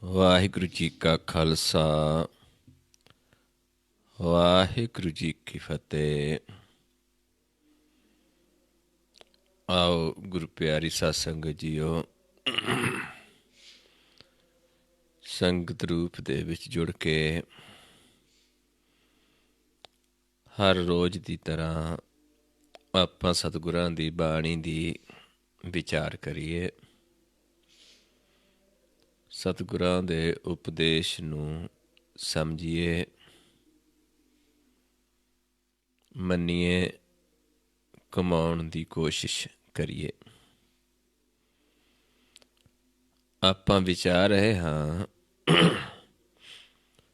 ਵਾਹਿਗੁਰੂ ਜੀ ਕਾ ਖਾਲਸਾ, ਵਾਹਿਗੁਰੂ ਜੀ ਕੀ ਫਤਿਹ। ਆਓ ਗੁਰੂ ਪਿਆਰੀ ਸਾਧ ਸੰਗਤ ਜੀਓ, ਸੰਗਤ ਰੂਪ ਦੇ ਵਿੱਚ ਜੁੜ ਕੇ ਹਰ ਰੋਜ਼ ਦੀ ਤਰ੍ਹਾਂ ਆਪਾਂ ਸਤਿਗੁਰਾਂ ਦੀ ਬਾਣੀ ਦੀ ਵਿਚਾਰ ਕਰੀਏ। ਸਤਿਗੁਰਾਂ ਦੇ ਉਪਦੇਸ਼ ਨੂੰ ਸਮਝੀਏ, ਮੰਨੀਏ, ਕਮਾਉਣ ਦੀ ਕੋਸ਼ਿਸ਼ ਕਰੀਏ। ਆਪਾਂ ਵਿਚਾਰ ਰਹੇ ਹਾਂ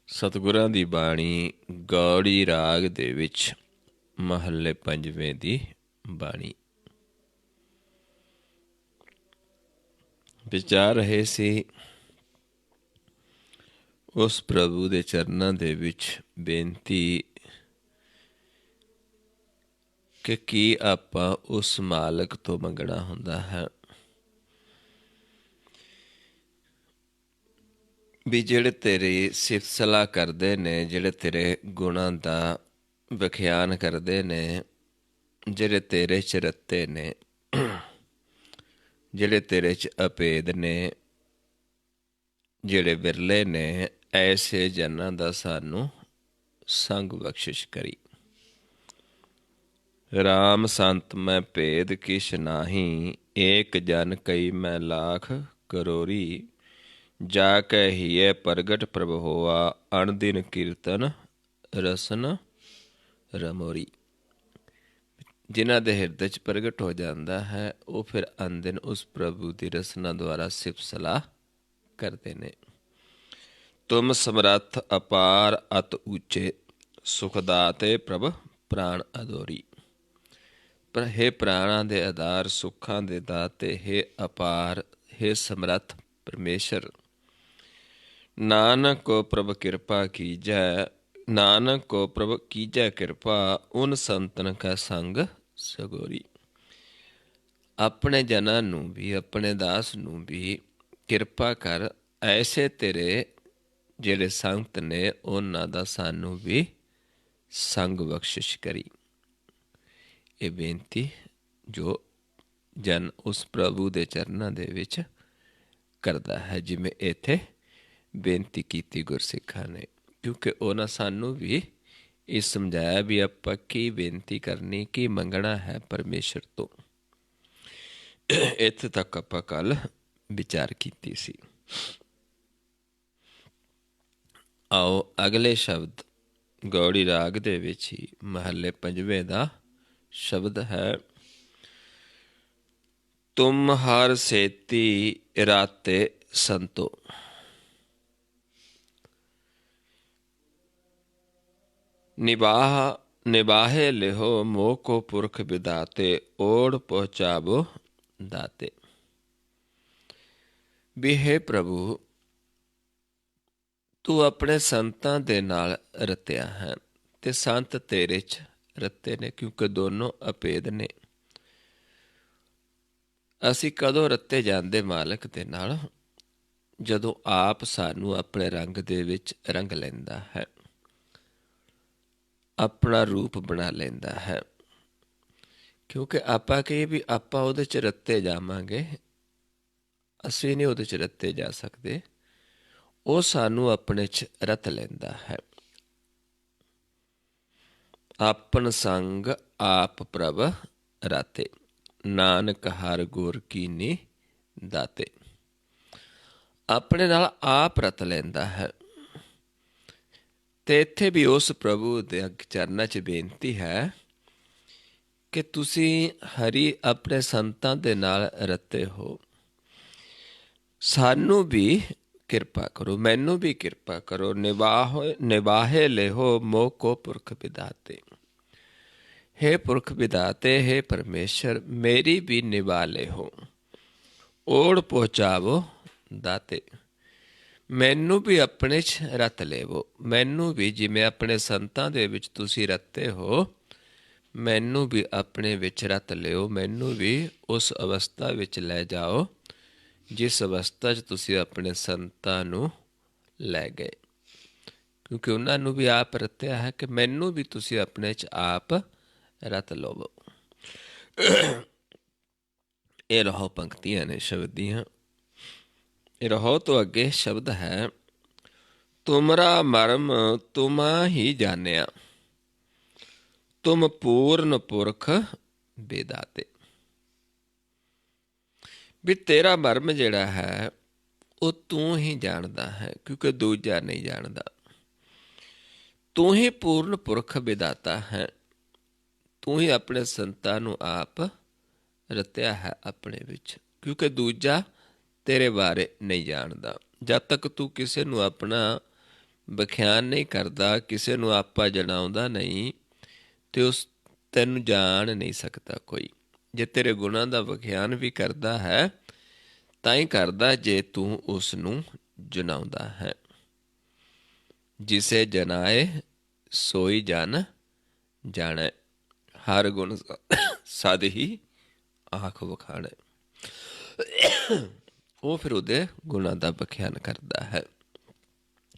ਸਤਿਗੁਰਾਂ ਦੀ ਬਾਣੀ ਗੌੜੀ ਰਾਗ ਦੇ ਵਿੱਚ ਮਹੱਲੇ ਪੰਜਵੇਂ ਦੀ ਬਾਣੀ ਵਿਚਾਰ ਰਹੇ ਸੀ। ਉਸ ਪ੍ਰਭੂ ਦੇ ਚਰਨਾਂ ਦੇ ਵਿੱਚ ਬੇਨਤੀ ਕਿ ਕੀ ਆਪਾਂ ਉਸ ਮਾਲਕ ਤੋਂ ਮੰਗਣਾ ਹੁੰਦਾ ਹੈ ਵੀ ਜਿਹੜੇ ਤੇਰੀ ਸਿਫਤ ਸਲਾਹ ਕਰਦੇ ਨੇ, ਜਿਹੜੇ ਤੇਰੇ ਗੁਣਾਂ ਦਾ ਵਿਖਿਆਨ ਕਰਦੇ ਨੇ, ਜਿਹੜੇ ਤੇਰੇ 'ਚ ਰੱਤੇ ਨੇ, ਜਿਹੜੇ ਤੇਰੇ 'ਚ ਅਭੇਦ ਨੇ, ਜਿਹੜੇ ਬਿਰਲੇ ਨੇ, ਐਸੇ ਜਨਾਂ ਦਾ ਸਾਨੂੰ ਸੰਗ ਬਖਸ਼ਿਸ਼ ਕਰੀ। ਰਾਮ ਸੰਤ ਮੈਂ ਭੇਦ ਕਿਛ ਨਾਹੀ, ਏਕ ਜਨ ਕਈ ਮੈਂ ਲਾਖ ਕਰੋਰੀ। ਜਾ ਕੇ ਹੀਏ ਪ੍ਰਗਟ ਪ੍ਰਭ ਹੋਆ, ਅਣਦਿਨ ਕੀਰਤਨ ਰਸਨ ਰਮੋਰੀ। ਜਿਨ੍ਹਾਂ ਦੇ ਹਿਰਦੇ 'ਚ ਪ੍ਰਗਟ ਹੋ ਜਾਂਦਾ ਹੈ ਉਹ ਫਿਰ ਅਣਦਿਨ ਉਸ ਪ੍ਰਭੂ ਦੀ ਰਸਨਾ ਦੁਆਰਾ ਸਿਫਤ ਸਲਾਹ ਕਰਦੇ ਨੇ। ਤੁਮ ਸਮਰੱਥ ਅਪਾਰ ਅਤ ਉੱਚੇ, ਸੁਖ ਦਾਤੇ ਪ੍ਰਭ ਪ੍ਰਾਣ ਅਦੋਰੀ। ਪਰ ਹੇ ਪ੍ਰਾਣਾਂ ਦੇ ਆਧਾਰ, ਸੁੱਖਾਂ ਦੇ ਦਾਤੇ, ਹੇ ਅਪਾਰ, ਹੇ ਸਮਰੱਥ ਪਰਮੇਸ਼ਰ। ਨਾਨਕ ਕੋ ਪ੍ਰਭ ਕਿਰਪਾ ਕੀਜੈ, ਨਾਨਕ ਕੋ ਪ੍ਰਭ ਕੀਜੈ ਕਿਰਪਾ, ਉਨ ਸੰਤਨ ਕਾ ਸੰਗ ਸਗੋਰੀ। ਆਪਣੇ ਜਨਾਂ ਨੂੰ ਵੀ, ਆਪਣੇ ਦਾਸ ਨੂੰ ਵੀ ਕਿਰਪਾ ਕਰ, ਐਸੇ ਤੇਰੇ ਜਿਹੜੇ ਸੰਗਤ ਨੇ ਉਹਨਾਂ ਦਾ ਸਾਨੂੰ ਵੀ ਸੰਗ ਬਖਸ਼ਿਸ਼ ਕਰੀ। ਇਹ ਬੇਨਤੀ ਜੋ ਜਨ ਉਸ ਪ੍ਰਭੂ ਦੇ ਚਰਨਾਂ ਦੇ ਵਿੱਚ ਕਰਦਾ ਹੈ, ਜਿਵੇਂ ਇੱਥੇ ਬੇਨਤੀ ਕੀਤੀ ਗੁਰਸਿੱਖਾਂ ਨੇ, ਕਿਉਂਕਿ ਉਹਨਾਂ ਸਾਨੂੰ ਵੀ ਇਹ ਸਮਝਾਇਆ ਵੀ ਆਪਾਂ ਕੀ ਬੇਨਤੀ ਕਰਨੀ, ਕੀ ਮੰਗਣਾ ਹੈ ਪਰਮੇਸ਼ਰ ਤੋਂ। ਇੱਥੇ ਤੱਕ ਆਪਾਂ ਕੱਲ੍ਹ ਵਿਚਾਰ ਕੀਤੀ ਸੀ। ਆਓ ਅਗਲੇ ਸ਼ਬਦ ਗੌੜੀ ਰਾਗ ਦੇ ਵਿੱਚ ਹੀ ਮਹੱਲੇ ਪੰਜਵੇਂ ਦਾ ਸ਼ਬਦ ਹੈ। ਤੁਮ ਹਰ ਸੇਤੀ ਰਾਤੇ ਸੰਤੋ। ਨਿਬਾਹੇ ਲਿਹੋ ਮੋਹ ਕੋ ਪੁਰਖ ਵਿਦਾਤੇ, ਓੜ ਪਹੁੰਚਾਵੋ ਦਾਤੇ। ਵੀ ਹੇ ਪ੍ਰਭੂ, ਤੂੰ ਆਪਣੇ ਸੰਤਾਂ ਦੇ ਨਾਲ ਰਤਿਆ ਹੈ ਤੇ ਸੰਤ ਤੇਰੇ 'ਚ ਰੱਤੇ ਨੇ, ਕਿਉਂਕਿ ਦੋਨੋਂ ਅਭੇਦ ਨੇ। ਅਸੀਂ ਕਦੋਂ ਰੱਤੇ ਜਾਂਦੇ ਮਾਲਕ ਦੇ ਨਾਲ? ਜਦੋਂ ਆਪ ਸਾਨੂੰ ਆਪਣੇ ਰੰਗ ਦੇ ਵਿੱਚ ਰੰਗ ਲੈਂਦਾ ਹੈ, ਆਪਣਾ ਰੂਪ ਬਣਾ ਲੈਂਦਾ ਹੈ। ਕਿਉਂਕਿ ਆਪਾਂ ਕਹੀਏ ਵੀ ਆਪਾਂ ਉਹਦੇ 'ਚ ਰੱਤੇ ਜਾਵਾਂਗੇ, ਅਸੀਂ ਨਹੀਂ ਉਹਦੇ 'ਚ ਰੱਤੇ ਜਾ ਸਕਦੇ। ਉਹ ਸਾਨੂੰ ਆਪਣੇ 'ਚ ਰਤ ਲੈਂਦਾ ਹੈ। ਆਪਨ ਸੰਗ ਆਪ ਪ੍ਰਭ ਰਾਤੇ, ਨਾਨਕ ਹਰ ਗੁਰ ਕੀਨੀ ਦਾਤੇ। ਆਪਣੇ ਨਾਲ ਆਪ ਰਤ ਲੈਂਦਾ ਹੈ। ਤੇ ਇੱਥੇ ਵੀ ਉਸ ਪ੍ਰਭੂ ਦੇ ਚਰਨਾਂ 'ਚ ਬੇਨਤੀ ਹੈ ਕਿ ਤੁਸੀਂ ਹਰੀ ਆਪਣੇ ਸੰਤਾਂ ਦੇ ਨਾਲ ਰਤੇ ਹੋ, ਸਾਨੂੰ ਵੀ ਕਿਰਪਾ ਕਰੋ, ਮੈਨੂੰ ਵੀ ਕਿਰਪਾ ਕਰੋ। ਨਿਬਾਹੇ ਲਿਹੋ ਮੋਹ ਕੋ ਪੁਰਖ ਵਿਦਾਤੇ। ਹੇ ਪੁਰਖ ਵਿਦਾਤੇ, ਹੇ ਪਰਮੇਸ਼ਰ, ਮੇਰੀ ਵੀ ਨਿਭਾ ਲਿਹੋ। ਓੜ ਪਹੁੰਚਾਵੋ ਦਾਤੇ। ਮੈਨੂੰ ਵੀ ਆਪਣੇ 'ਚ ਰਤ ਲੇਵੋ। ਮੈਨੂੰ ਵੀ ਜਿਵੇਂ ਆਪਣੇ ਸੰਤਾਂ ਦੇ ਵਿੱਚ ਤੁਸੀਂ ਰਤੇ ਹੋ, ਮੈਨੂੰ ਵੀ ਆਪਣੇ ਵਿੱਚ ਰਤ ਲਿਓ। ਮੈਨੂੰ ਵੀ ਉਸ ਅਵਸਥਾ ਵਿੱਚ ਲੈ ਜਾਓ ਜਿਸ ਅਵਸਥਾ 'ਚ ਤੁਸੀਂ ਆਪਣੇ ਸੰਤਾਂ ਨੂੰ ਲੈ ਗਏ, ਕਿਉਂਕਿ ਉਹਨਾਂ ਨੂੰ ਵੀ ਆਪ ਰਤਿਆ ਹੈ ਕਿ ਮੈਨੂੰ ਵੀ ਤੁਸੀਂ ਆਪਣੇ 'ਚ ਆਪ ਰਤ ਲਵੋ। ਇਹ ਰਹੋ ਪੰਕਤੀਆਂ ਨੇ ਸ਼ਬਦ ਦੀਆਂ। ਇਹ ਰਹੋ ਤੋਂ ਅੱਗੇ ਸ਼ਬਦ ਹੈ, ਤੁਮਰਾ ਮਰਮ ਤੁਮਾ ਹੀ ਜਾਣਿਆ, ਤੁਮ ਪੂਰਨ ਪੁਰਖ ਬੇਦਾਤੇ। ਵੀ ਤੇਰਾ ਮਰਮ ਜਿਹੜਾ ਹੈ ਉਹ ਤੂੰ ਹੀ ਜਾਣਦਾ ਹੈ, ਕਿਉਂਕਿ ਦੂਜਾ ਨਹੀਂ ਜਾਣਦਾ। ਤੂੰ ਹੀ ਪੂਰਨ ਪੁਰਖ ਵਿਦਾਤਾ ਹੈ। ਤੂੰ ਹੀ ਆਪਣੇ ਸੰਤਾਂ ਨੂੰ ਆਪ ਰਤਿਆ ਹੈ ਆਪਣੇ ਵਿੱਚ, ਕਿਉਂਕਿ ਦੂਜਾ ਤੇਰੇ ਬਾਰੇ ਨਹੀਂ ਜਾਣਦਾ। ਜਦ ਤੱਕ ਤੂੰ ਕਿਸੇ ਨੂੰ ਆਪਣਾ ਵਿਖਿਆਨ ਨਹੀਂ ਕਰਦਾ, ਕਿਸੇ ਨੂੰ ਆਪਾ ਜਣਾਉਂਦਾ ਨਹੀਂ, ਤੇ ਉਸ ਤੈਨੂੰ ਜਾਣ ਨਹੀਂ ਸਕਦਾ ਕੋਈ। ਜੇ ਤੇਰੇ ਗੁਣਾਂ ਦਾ ਵਿਖਿਆਨ ਵੀ ਕਰਦਾ ਹੈ ਤਾਂ ਹੀ ਕਰਦਾ ਜੇ ਤੂੰ ਉਸ ਨੂੰ ਜਨਾਉਂਦਾ ਹੈ। ਜਿਸੇ ਜਨਾਏ ਸੋਈ ਜਨ ਜਾਣੈ, ਹਰ ਗੁਣ ਸਦ ਹੀ ਆਖ ਵਖਾਣੈ। ਉਹ ਫਿਰ ਉਹਦੇ ਗੁਣਾਂ ਦਾ ਵਿਖਿਆਨ ਕਰਦਾ ਹੈ।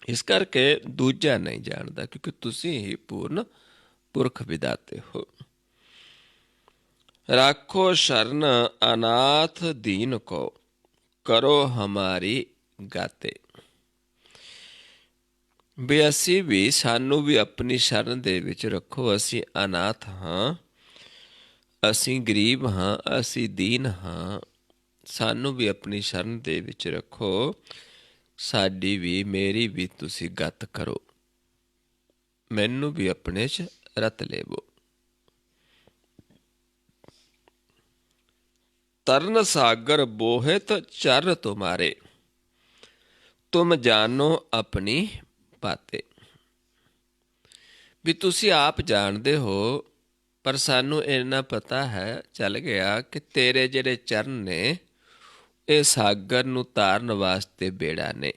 ਇਸ ਕਰਕੇ ਦੂਜਾ ਨਹੀਂ ਜਾਣਦਾ, ਕਿਉਂਕਿ ਤੁਸੀਂ ਹੀ ਪੂਰਨ ਪੁਰਖ ਵਿਦਾਤੇ ਹੋ। ਰਾਖੋ ਸ਼ਰਨ ਅਨਾਥ ਦੀਨ ਕੋ, ਕਰੋ ਹਮਾਰੀ ਗਾਤੇ। ਵੀ ਅਸੀਂ ਵੀ, ਸਾਨੂੰ ਵੀ ਆਪਣੀ ਸ਼ਰਨ ਦੇ ਵਿੱਚ ਰੱਖੋ। ਅਸੀਂ ਅਨਾਥ ਹਾਂ, ਅਸੀਂ ਗਰੀਬ ਹਾਂ, ਅਸੀਂ ਦੀਨ ਹਾਂ। ਸਾਨੂੰ ਵੀ ਆਪਣੀ ਸ਼ਰਨ ਦੇ ਵਿੱਚ ਰੱਖੋ। ਸਾਡੀ ਵੀ, ਮੇਰੀ ਵੀ ਤੁਸੀਂ ਗੱਤ ਕਰੋ। ਮੈਨੂੰ ਵੀ ਆਪਣੇ 'ਚ ਰਤ ਲੇਵੋ। ਤਰਨ ਸਾਗਰ ਬੋਹਿਤ ਚਰ ਤੁਮਾਰੇ, ਤੁਮ ਜਾਣੋ ਆਪਣੀ ਬਾਤੇ। ਵੀ ਤੁਸੀਂ ਆਪ ਜਾਣਦੇ ਹੋ, ਪਰ ਸਾਨੂੰ ਇੰਨਾ ਪਤਾ ਹੈ, ਚੱਲ ਗਿਆ ਕਿ ਤੇਰੇ ਜਿਹੜੇ ਚਰਨ ਨੇ ਇਹ ਸਾਗਰ ਨੂੰ ਤਾਰਨ ਵਾਸਤੇ ਬੇੜਾ ਨੇ,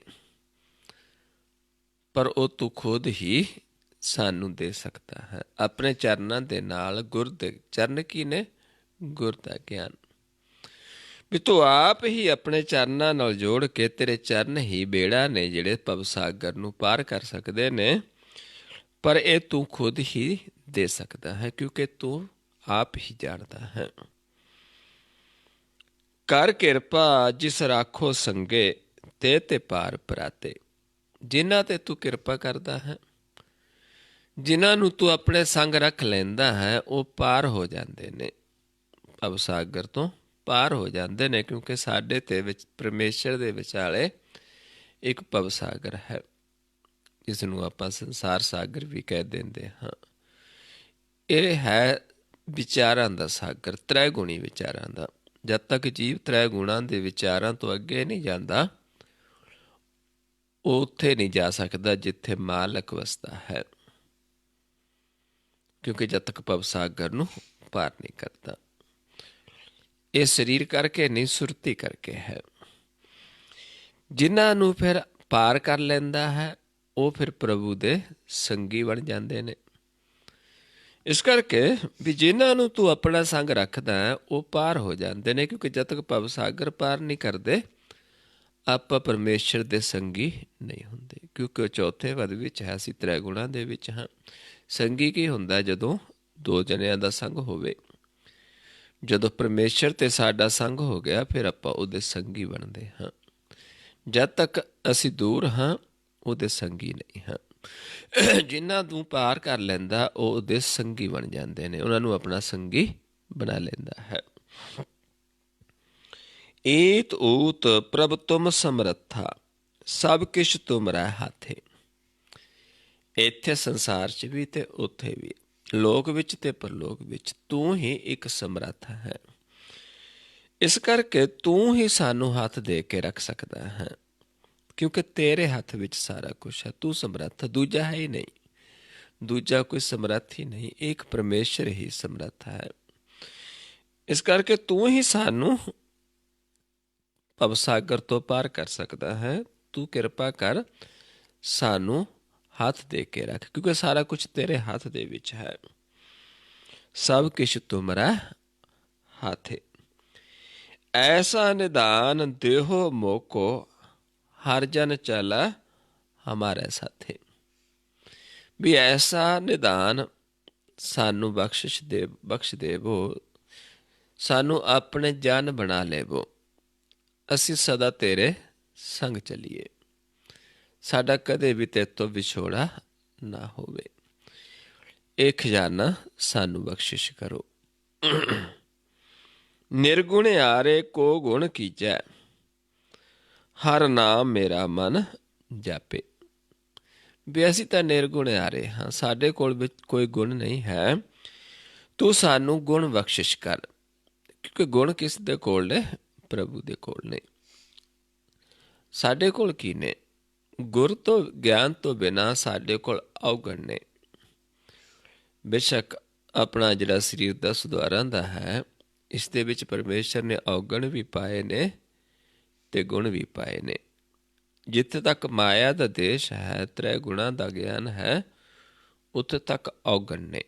ਪਰ ਉਹ ਤੂੰ ਖੁਦ ਹੀ ਸਾਨੂੰ ਦੇ ਸਕਦਾ ਹੈ। ਆਪਣੇ ਚਰਨਾਂ ਦੇ ਨਾਲ, ਗੁਰ ਦੇ ਚਰਨ ਕੀ ਨੇ? ਗੁਰ ਦਾ ਗਿਆਨ। ਵੀ ਤੂੰ ਆਪ ਹੀ ਆਪਣੇ ਚਰਨਾਂ ਨਾਲ ਜੋੜ ਕੇ, ਤੇਰੇ ਚਰਨ ਹੀ ਬੇੜਾ ਨੇ ਜਿਹੜੇ ਭਵ ਸਾਗਰ ਨੂੰ ਪਾਰ ਕਰ ਸਕਦੇ ਨੇ, ਪਰ ਇਹ ਤੂੰ ਖੁਦ ਹੀ ਦੇ ਸਕਦਾ ਹੈ, ਕਿਉਂਕਿ ਤੂੰ ਆਪ ਹੀ ਜਾਣਦਾ ਹੈ। ਕਰ ਕਿਰਪਾ ਜਿਸ ਰਾਖੋ ਸੰਗੇ, ਤੇ ਪਾਰ ਪਰਾਤੇ। ਜਿਨ੍ਹਾਂ ਤੇ ਤੂੰ ਕਿਰਪਾ ਕਰਦਾ ਹੈ, ਜਿਨ੍ਹਾਂ ਨੂੰ ਤੂੰ ਆਪਣੇ ਸੰਗ ਰੱਖ ਲੈਂਦਾ ਹੈ, ਉਹ ਪਾਰ ਹੋ ਜਾਂਦੇ ਨੇ, ਭਵ ਸਾਗਰ ਤੋਂ ਪਾਰ ਹੋ ਜਾਂਦੇ ਨੇ। ਕਿਉਂਕਿ ਸਾਡੇ ਤੇ ਵਿੱਚ ਪਰਮੇਸ਼ਰ ਦੇ ਵਿਚਾਲੇ ਇੱਕ ਭਵ ਸਾਗਰ ਹੈ, ਜਿਸ ਨੂੰ ਆਪਾਂ ਸੰਸਾਰ ਸਾਗਰ ਵੀ ਕਹਿ ਦਿੰਦੇ ਹਾਂ। ਇਹ ਹੈ ਵਿਚਾਰਾਂ ਦਾ ਸਾਗਰ, ਤ੍ਰੈ ਗੁਣੀ ਵਿਚਾਰਾਂ ਦਾ। ਜਦ ਤੱਕ ਜੀਵ ਤ੍ਰੈ ਗੁਣਾਂ ਦੇ ਵਿਚਾਰਾਂ ਤੋਂ ਅੱਗੇ ਨਹੀਂ ਜਾਂਦਾ, ਉਹ ਉੱਥੇ ਨਹੀਂ ਜਾ ਸਕਦਾ ਜਿੱਥੇ ਮਾਲਕ ਵਸਦਾ ਹੈ, ਕਿਉਂਕਿ ਜਦ ਤੱਕ ਭਵ ਸਾਗਰ ਨੂੰ ਪਾਰ ਨਹੀਂ ਕਰਦਾ। ਇਹ ਸਰੀਰ ਕਰਕੇ ਨਹੀਂ, ਸੁਰਤੀ ਕਰਕੇ ਹੈ। ਜਿਨ੍ਹਾਂ ਨੂੰ ਫਿਰ ਪਾਰ ਕਰ ਲੈਂਦਾ ਹੈ, ਉਹ ਫਿਰ ਪ੍ਰਭੂ ਦੇ ਸੰਗੀ ਬਣ ਜਾਂਦੇ ਨੇ। ਇਸ ਕਰਕੇ ਵੀ ਜਿਨ੍ਹਾਂ ਨੂੰ ਤੂੰ ਆਪਣਾ ਸੰਗ ਰੱਖਦਾ ਹੈ, ਉਹ ਪਾਰ ਹੋ ਜਾਂਦੇ ਨੇ, ਕਿਉਂਕਿ ਜਦ ਤੱਕ ਭਵ ਸਾਗਰ ਪਾਰ ਨਹੀਂ ਕਰਦੇ, ਆਪਾਂ ਪਰਮੇਸ਼ਰ ਦੇ ਸੰਗੀ ਨਹੀਂ ਹੁੰਦੇ, ਕਿਉਂਕਿ ਉਹ ਚੌਥੇ ਪਦ ਵਿੱਚ ਹੈ, ਅਸੀਂ ਤ੍ਰੈ ਗੁਣਾਂ ਦੇ ਵਿੱਚ ਹਾਂ। ਸੰਗੀ ਕੀ ਹੁੰਦਾ? ਜਦੋਂ ਦੋ ਜਣਿਆਂ ਦਾ ਸੰਗ ਹੋਵੇ। ਜਦੋਂ ਪਰਮੇਸ਼ਰ ਤੇ ਸਾਡਾ ਸੰਗ ਹੋ ਗਿਆ, ਫਿਰ ਆਪਾਂ ਉਹਦੇ ਸੰਗੀ ਬਣਦੇ ਹਾਂ। ਜਦ ਤੱਕ ਅਸੀਂ ਦੂਰ ਹਾਂ, ਉਹਦੇ ਸੰਗੀ ਨਹੀਂ ਹਾਂ। ਜਿਨ੍ਹਾਂ ਨੂੰ ਪਾਰ ਕਰ ਲੈਂਦਾ, ਉਹ ਉਹਦੇ ਸੰਗੀ ਬਣ ਜਾਂਦੇ ਨੇ, ਉਹਨਾਂ ਨੂੰ ਆਪਣਾ ਸੰਗੀ ਬਣਾ ਲੈਂਦਾ ਹੈ। ਏਤ ਊਤ ਪ੍ਰਭ ਤੁਮ ਸਮਰੱਥਾ, ਸਭ ਕਿਛ ਤੁਮਰਾ ਹਾਥੇ। ਇੱਥੇ ਸੰਸਾਰ 'ਚ ਵੀ ਤੇ ਉੱਥੇ ਵੀ, ਲੋਕ ਵਿੱਚ ਤੇ ਪਰਲੋਕ ਵਿੱਚ, ਤੂੰ ਹੀ ਇੱਕ ਸਮਰੱਥ ਹੈ। ਇਸ ਕਰਕੇ ਤੂੰ ਹੀ ਸਾਨੂੰ ਹੱਥ ਦੇ ਕੇ ਰੱਖ ਸਕਦਾ ਹੈ, ਕਿਉਂਕਿ ਤੇਰੇ ਹੱਥ ਵਿੱਚ ਸਾਰਾ ਕੁਛ ਹੈ। ਤੂੰ ਸਮਰੱਥ, ਦੂਜਾ ਹੈ ਹੀ ਨਹੀਂ, ਦੂਜਾ ਕੋਈ ਸਮਰੱਥ ਹੀ ਨਹੀਂ, ਇੱਕ ਪਰਮੇਸ਼ਰ ਹੀ ਸਮਰੱਥ ਹੈ। ਇਸ ਕਰਕੇ ਤੂੰ ਹੀ ਸਾਨੂੰ ਭਵਸਾਗਰ ਤੋਂ ਪਾਰ ਕਰ ਸਕਦਾ ਹੈ। ਤੂੰ ਕਿਰਪਾ ਕਰ, ਸਾਨੂੰ ਹੱਥ ਦੇ ਕੇ ਰੱਖ, ਕਿਉਂਕਿ ਸਾਰਾ ਕੁਝ ਤੇਰੇ ਹੱਥ ਦੇ ਵਿੱਚ ਹੈ। ਸਭ ਕੁਛ ਤੁਮਰਾ ਹੱਥ ਹੈ। ਐਸਾ ਨਿਦਾਨ ਦੇਹੋ ਮੋਕੋ, ਹਰ ਜਨ ਚਲਾ ਹਮਾਰੇ ਸਾਥੇ। ਵੀ ਐਸਾ ਨਿਦਾਨ ਸਾਨੂੰ ਬਖਸ਼ ਦੇਵੋ, ਸਾਨੂੰ ਆਪਣੇ ਜਨ ਬਣਾ ਲੈਵੋ, ਅਸੀਂ ਸਦਾ ਤੇਰੇ ਸੰਗ ਚੱਲੀਏ, ਸਾਡਾ ਕਦੇ ਵੀ ਤੇਰੇ ਤੋਂ ਵਿਛੋੜਾ ਨਾ ਹੋਵੇ। ਇਹ ਖਜ਼ਾਨਾ ਸਾਨੂੰ ਬਖਸ਼ਿਸ਼ ਕਰੋ। ਨਿਰਗੁਣ ਆਰੇ ਕੋ ਗੁਣ ਕੀਜੈ, ਹਰ ਨਾਮ ਮੇਰਾ ਮਨ ਜਾਪੇ। ਵੀ ਅਸੀਂ ਤਾਂ ਨਿਰਗੁਣ ਆਰੇ ਹਾਂ, ਸਾਡੇ ਕੋਲ ਵਿੱਚ ਕੋਈ ਗੁਣ ਨਹੀਂ ਹੈ। ਤੂੰ ਸਾਨੂੰ ਗੁਣ ਬਖਸ਼ਿਸ਼ ਕਰ, ਕਿਉਂਕਿ ਗੁਣ ਕਿਸ ਦੇ ਕੋਲ ਨੇ? ਪ੍ਰਭੂ ਦੇ ਕੋਲ ਨੇ। ਸਾਡੇ ਕੋਲ ਕੀ ਨੇ? ਗੁਰ ਤੋਂ ਗਿਆਨ ਤੋਂ ਬਿਨਾਂ ਸਾਡੇ ਕੋਲ ਔਗਣ ਨੇ। ਬੇਸ਼ੱਕ ਆਪਣਾ ਜਿਹੜਾ ਸਰੀਰ 10 ਦੁਆਰਾਂ ਦਾ ਹੈ, ਇਸ ਦੇ ਵਿੱਚ ਪਰਮੇਸ਼ਰ ਨੇ ਔਗਣ ਵੀ ਪਾਏ ਨੇ ਤੇ ਗੁਣ ਵੀ ਪਾਏ ਨੇ। ਜਿੱਥੇ ਤੱਕ ਮਾਇਆ ਦਾ ਦੇਸ਼ ਹੈ, 3 ਗੁਣਾਂ ਦਾ ਗਿਆਨ ਹੈ, ਉੱਥੇ ਤੱਕ ਔਗਣ ਨੇ।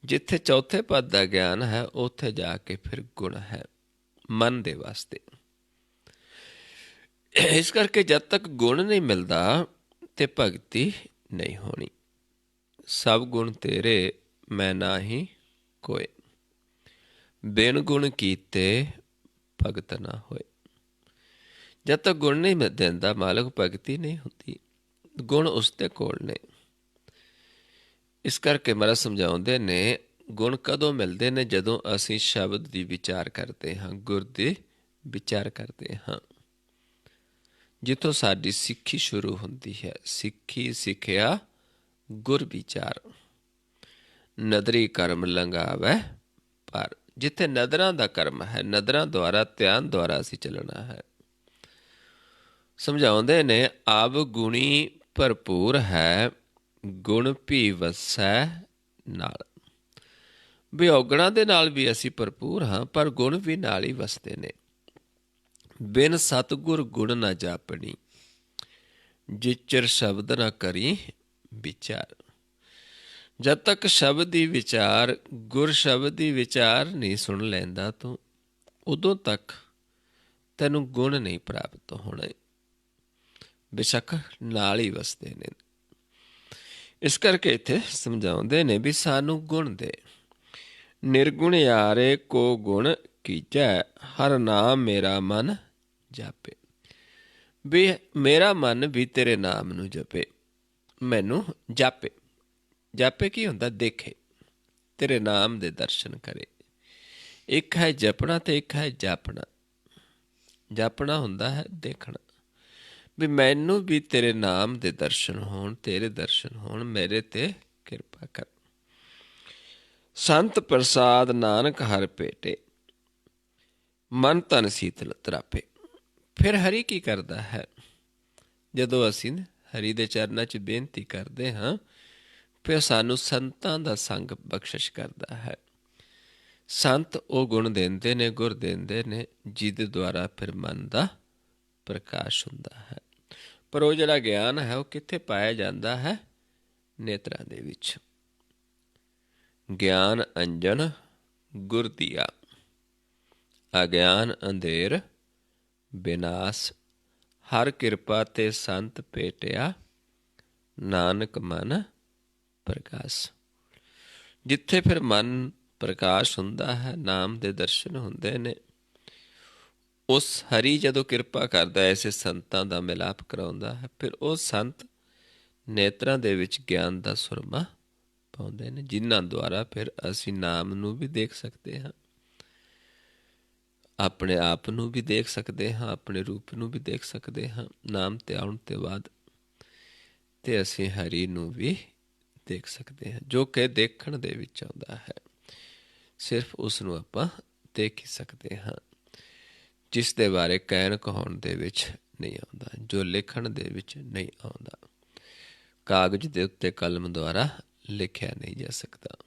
ਜਿੱਥੇ ਚੌਥੇ ਪਦ ਦਾ ਗਿਆਨ ਹੈ, ਉੱਥੇ ਜਾ ਕੇ ਫਿਰ ਗੁਣ ਹੈ ਮਨ ਦੇ ਵਾਸਤੇ। ਇਸ ਕਰਕੇ ਜਦ ਤੱਕ ਗੁਣ ਨਹੀਂ ਮਿਲਦਾ ਤੇ ਭਗਤੀ ਨਹੀਂ ਹੋਣੀ। ਸਭ ਗੁਣ ਤੇਰੇ ਮੈਂ ਨਾਹੀਂ ਕੋਏ, ਬਿਨ ਗੁਣ ਕੀਤੇ ਭਗਤ ਨਾ ਹੋਏ। ਜਦ ਤੱਕ ਗੁਣ ਨਹੀਂ ਦਿੰਦਾ ਮਾਲਕ, ਭਗਤੀ ਨਹੀਂ ਹੁੰਦੀ। ਗੁਣ ਉਸਦੇ ਕੋਲ ਨੇ। ਇਸ ਕਰਕੇ ਮਹਾਰਾਜ ਸਮਝਾਉਂਦੇ ਨੇ, ਗੁਣ ਕਦੋਂ ਮਿਲਦੇ ਨੇ? ਜਦੋਂ ਅਸੀਂ ਸ਼ਬਦ ਦੀ ਵਿਚਾਰ ਕਰਦੇ ਹਾਂ, ਗੁਰ ਦੀ ਵਿਚਾਰ ਕਰਦੇ ਹਾਂ। ਜਿੱਥੋਂ ਸਾਡੀ ਸਿੱਖੀ ਸ਼ੁਰੂ ਹੁੰਦੀ ਹੈ। ਸਿੱਖੀ ਸਿੱਖਿਆ ਗੁਰ ਵਿਚਾਰ, ਨਦਰੀ ਕਰਮ ਲੰਘਾਵੈ ਪਰ। ਜਿੱਥੇ ਨਦਰਾਂ ਦਾ ਕਰਮ ਹੈ, ਨਦਰਾਂ ਦੁਆਰਾ, ਧਿਆਨ ਦੁਆਰਾ ਅਸੀਂ ਚੱਲਣਾ ਹੈ। ਸਮਝਾਉਂਦੇ ਨੇ, ਆਬ ਗੁਣੀ ਭਰਪੂਰ ਹੈ, ਗੁਣ ਭੀ ਵਸੈ ਨਾਲ। ਵੀ ਔਗਣਾਂ ਦੇ ਨਾਲ ਵੀ ਅਸੀਂ ਭਰਪੂਰ ਹਾਂ, ਪਰ ਗੁਣ ਵੀ ਨਾਲ ਹੀ ਵਸਦੇ ਨੇ। ਬਿਨ ਸਤਿਗੁਰ ਗੁਣ ਨਾ ਜਾਪਣੀ, ਜਿਚਰ ਸ਼ਬਦ ਨਾ ਕਰੀ ਵਿਚਾਰ। ਜਦ ਤੱਕ ਸ਼ਬਦ ਦੀ ਵਿਚਾਰ, ਗੁਰ ਸ਼ਬਦ ਦੀ ਵਿਚਾਰ ਨਹੀਂ ਸੁਣ ਲੈਂਦਾ ਤੂੰ, ਉਦੋਂ ਤੱਕ ਤੈਨੂੰ ਗੁਣ ਨਹੀਂ ਪ੍ਰਾਪਤ ਹੋਣੇ। ਬੇਸ਼ੱਕ ਨਾਲ ਹੀ ਵਸਦੇ ਨੇ। ਇਸ ਕਰਕੇ ਇੱਥੇ ਸਮਝਾਉਂਦੇ ਨੇ ਵੀ ਸਾਨੂੰ ਗੁਣ ਦੇ। ਨਿਰਗੁਣ ਆਰੇ ਕੋ ਗੁਣ ਕੀਜੈ, ਹਰ ਨਾਮ ਮੇਰਾ ਮਨ ਜਾਪੇ। ਵੀ ਮੇਰਾ ਮਨ ਵੀ ਤੇਰੇ ਨਾਮ ਨੂੰ ਜਪੇ, ਮੈਨੂੰ ਜਾਪੇ। ਜਾਪੇ ਕੀ ਹੁੰਦਾ? ਦੇਖੇ, ਤੇਰੇ ਨਾਮ ਦੇ ਦਰਸ਼ਨ ਕਰੇ। ਇੱਕ ਹੈ ਜਪਣਾ ਤੇ ਇੱਕ ਹੈ ਜਾਪਣਾ। ਜਾਪਣਾ ਹੁੰਦਾ ਹੈ ਦੇਖਣਾ। ਵੀ ਮੈਨੂੰ ਵੀ ਤੇਰੇ ਨਾਮ ਦੇ ਦਰਸ਼ਨ ਹੋਣ, ਤੇਰੇ ਦਰਸ਼ਨ ਹੋਣ, ਮੇਰੇ ਤੇ ਕਿਰਪਾ ਕਰ। ਸੰਤ ਪ੍ਰਸਾਦ ਨਾਨਕ ਹਰ ਭੇਟੇ, ਮਨ ਤਨ ਸੀਤਲ ਤਰਾਪੇ। ਫਿਰ ਹਰੀ ਕੀ ਕਰਦਾ ਹੈ? ਜਦੋਂ ਅਸੀਂ ਹਰੀ ਦੇ ਚਰਨਾਂ 'ਚ ਬੇਨਤੀ ਕਰਦੇ ਹਾਂ, ਫਿਰ ਸਾਨੂੰ ਸੰਤਾਂ ਦਾ ਸੰਗ ਬਖਸ਼ਿਸ਼ ਕਰਦਾ ਹੈ। ਸੰਤ ਉਹ ਗੁਣ ਦਿੰਦੇ ਨੇ, ਗੁਰ ਦਿੰਦੇ ਨੇ, ਜਿਹਦੇ ਦੁਆਰਾ ਫਿਰ ਮਨ ਦਾ ਪ੍ਰਕਾਸ਼ ਹੁੰਦਾ ਹੈ। ਪਰ ਉਹ ਜਿਹੜਾ ਗਿਆਨ ਹੈ, ਉਹ ਕਿੱਥੇ ਪਾਇਆ ਜਾਂਦਾ ਹੈ? ਨੇਤਰਾਂ ਦੇ ਵਿੱਚ। ਗਿਆਨ ਅੰਜਨ ਗੁਰ ਦੀਆ, ਅਗਿਆਨ ਅੰਧੇਰ ਬਿਨਾਸ਼। ਹਰ ਕਿਰਪਾ ਤੇ ਸੰਤ ਭੇਟਿਆ, ਨਾਨਕ ਮਨ ਪ੍ਰਕਾਸ਼। ਜਿੱਥੇ ਫਿਰ ਮਨ ਪ੍ਰਕਾਸ਼ ਹੁੰਦਾ ਹੈ, ਨਾਮ ਦੇ ਦਰਸ਼ਨ ਹੁੰਦੇ ਨੇ, ਉਸ ਹਰੀ ਜਦੋਂ ਕਿਰਪਾ ਕਰਦਾ, ਐਸੇ ਸੰਤਾਂ ਦਾ ਮਿਲਾਪ ਕਰਾਉਂਦਾ ਹੈ, ਫਿਰ ਉਹ ਸੰਤ ਨੇਤਰਾਂ ਦੇ ਵਿੱਚ ਗਿਆਨ ਦਾ ਸੁਰਮਾ ਪਾਉਂਦੇ ਨੇ, ਜਿਨ੍ਹਾਂ ਦੁਆਰਾ ਫਿਰ ਅਸੀਂ ਨਾਮ ਨੂੰ ਵੀ ਦੇਖ ਸਕਦੇ ਹਾਂ, ਆਪਣੇ ਆਪ ਨੂੰ ਵੀ ਦੇਖ ਸਕਦੇ ਹਾਂ, ਆਪਣੇ ਰੂਪ ਨੂੰ ਵੀ ਦੇਖ ਸਕਦੇ ਹਾਂ। ਨਾਮ ਤੇ ਆਉਣ ਤੋਂ ਬਾਅਦ ਤੇ ਅਸੀਂ ਹਰੀ ਨੂੰ ਵੀ ਦੇਖ ਸਕਦੇ ਹਾਂ, ਜੋ ਕਿ ਦੇਖਣ ਦੇ ਵਿੱਚ ਆਉਂਦਾ ਹੈ। ਸਿਰਫ ਉਸ ਨੂੰ ਆਪਾਂ ਦੇਖ ਹੀ ਸਕਦੇ ਹਾਂ, ਜਿਸ ਦੇ ਬਾਰੇ ਕਹਿਣ ਕਹਾਉਣ ਦੇ ਵਿੱਚ ਨਹੀਂ ਆਉਂਦਾ, ਜੋ ਲਿਖਣ ਦੇ ਵਿੱਚ ਨਹੀਂ ਆਉਂਦਾ, ਕਾਗਜ਼ ਦੇ ਉੱਤੇ ਕਲਮ ਦੁਆਰਾ ਲਿਖਿਆ ਨਹੀਂ ਜਾ ਸਕਦਾ,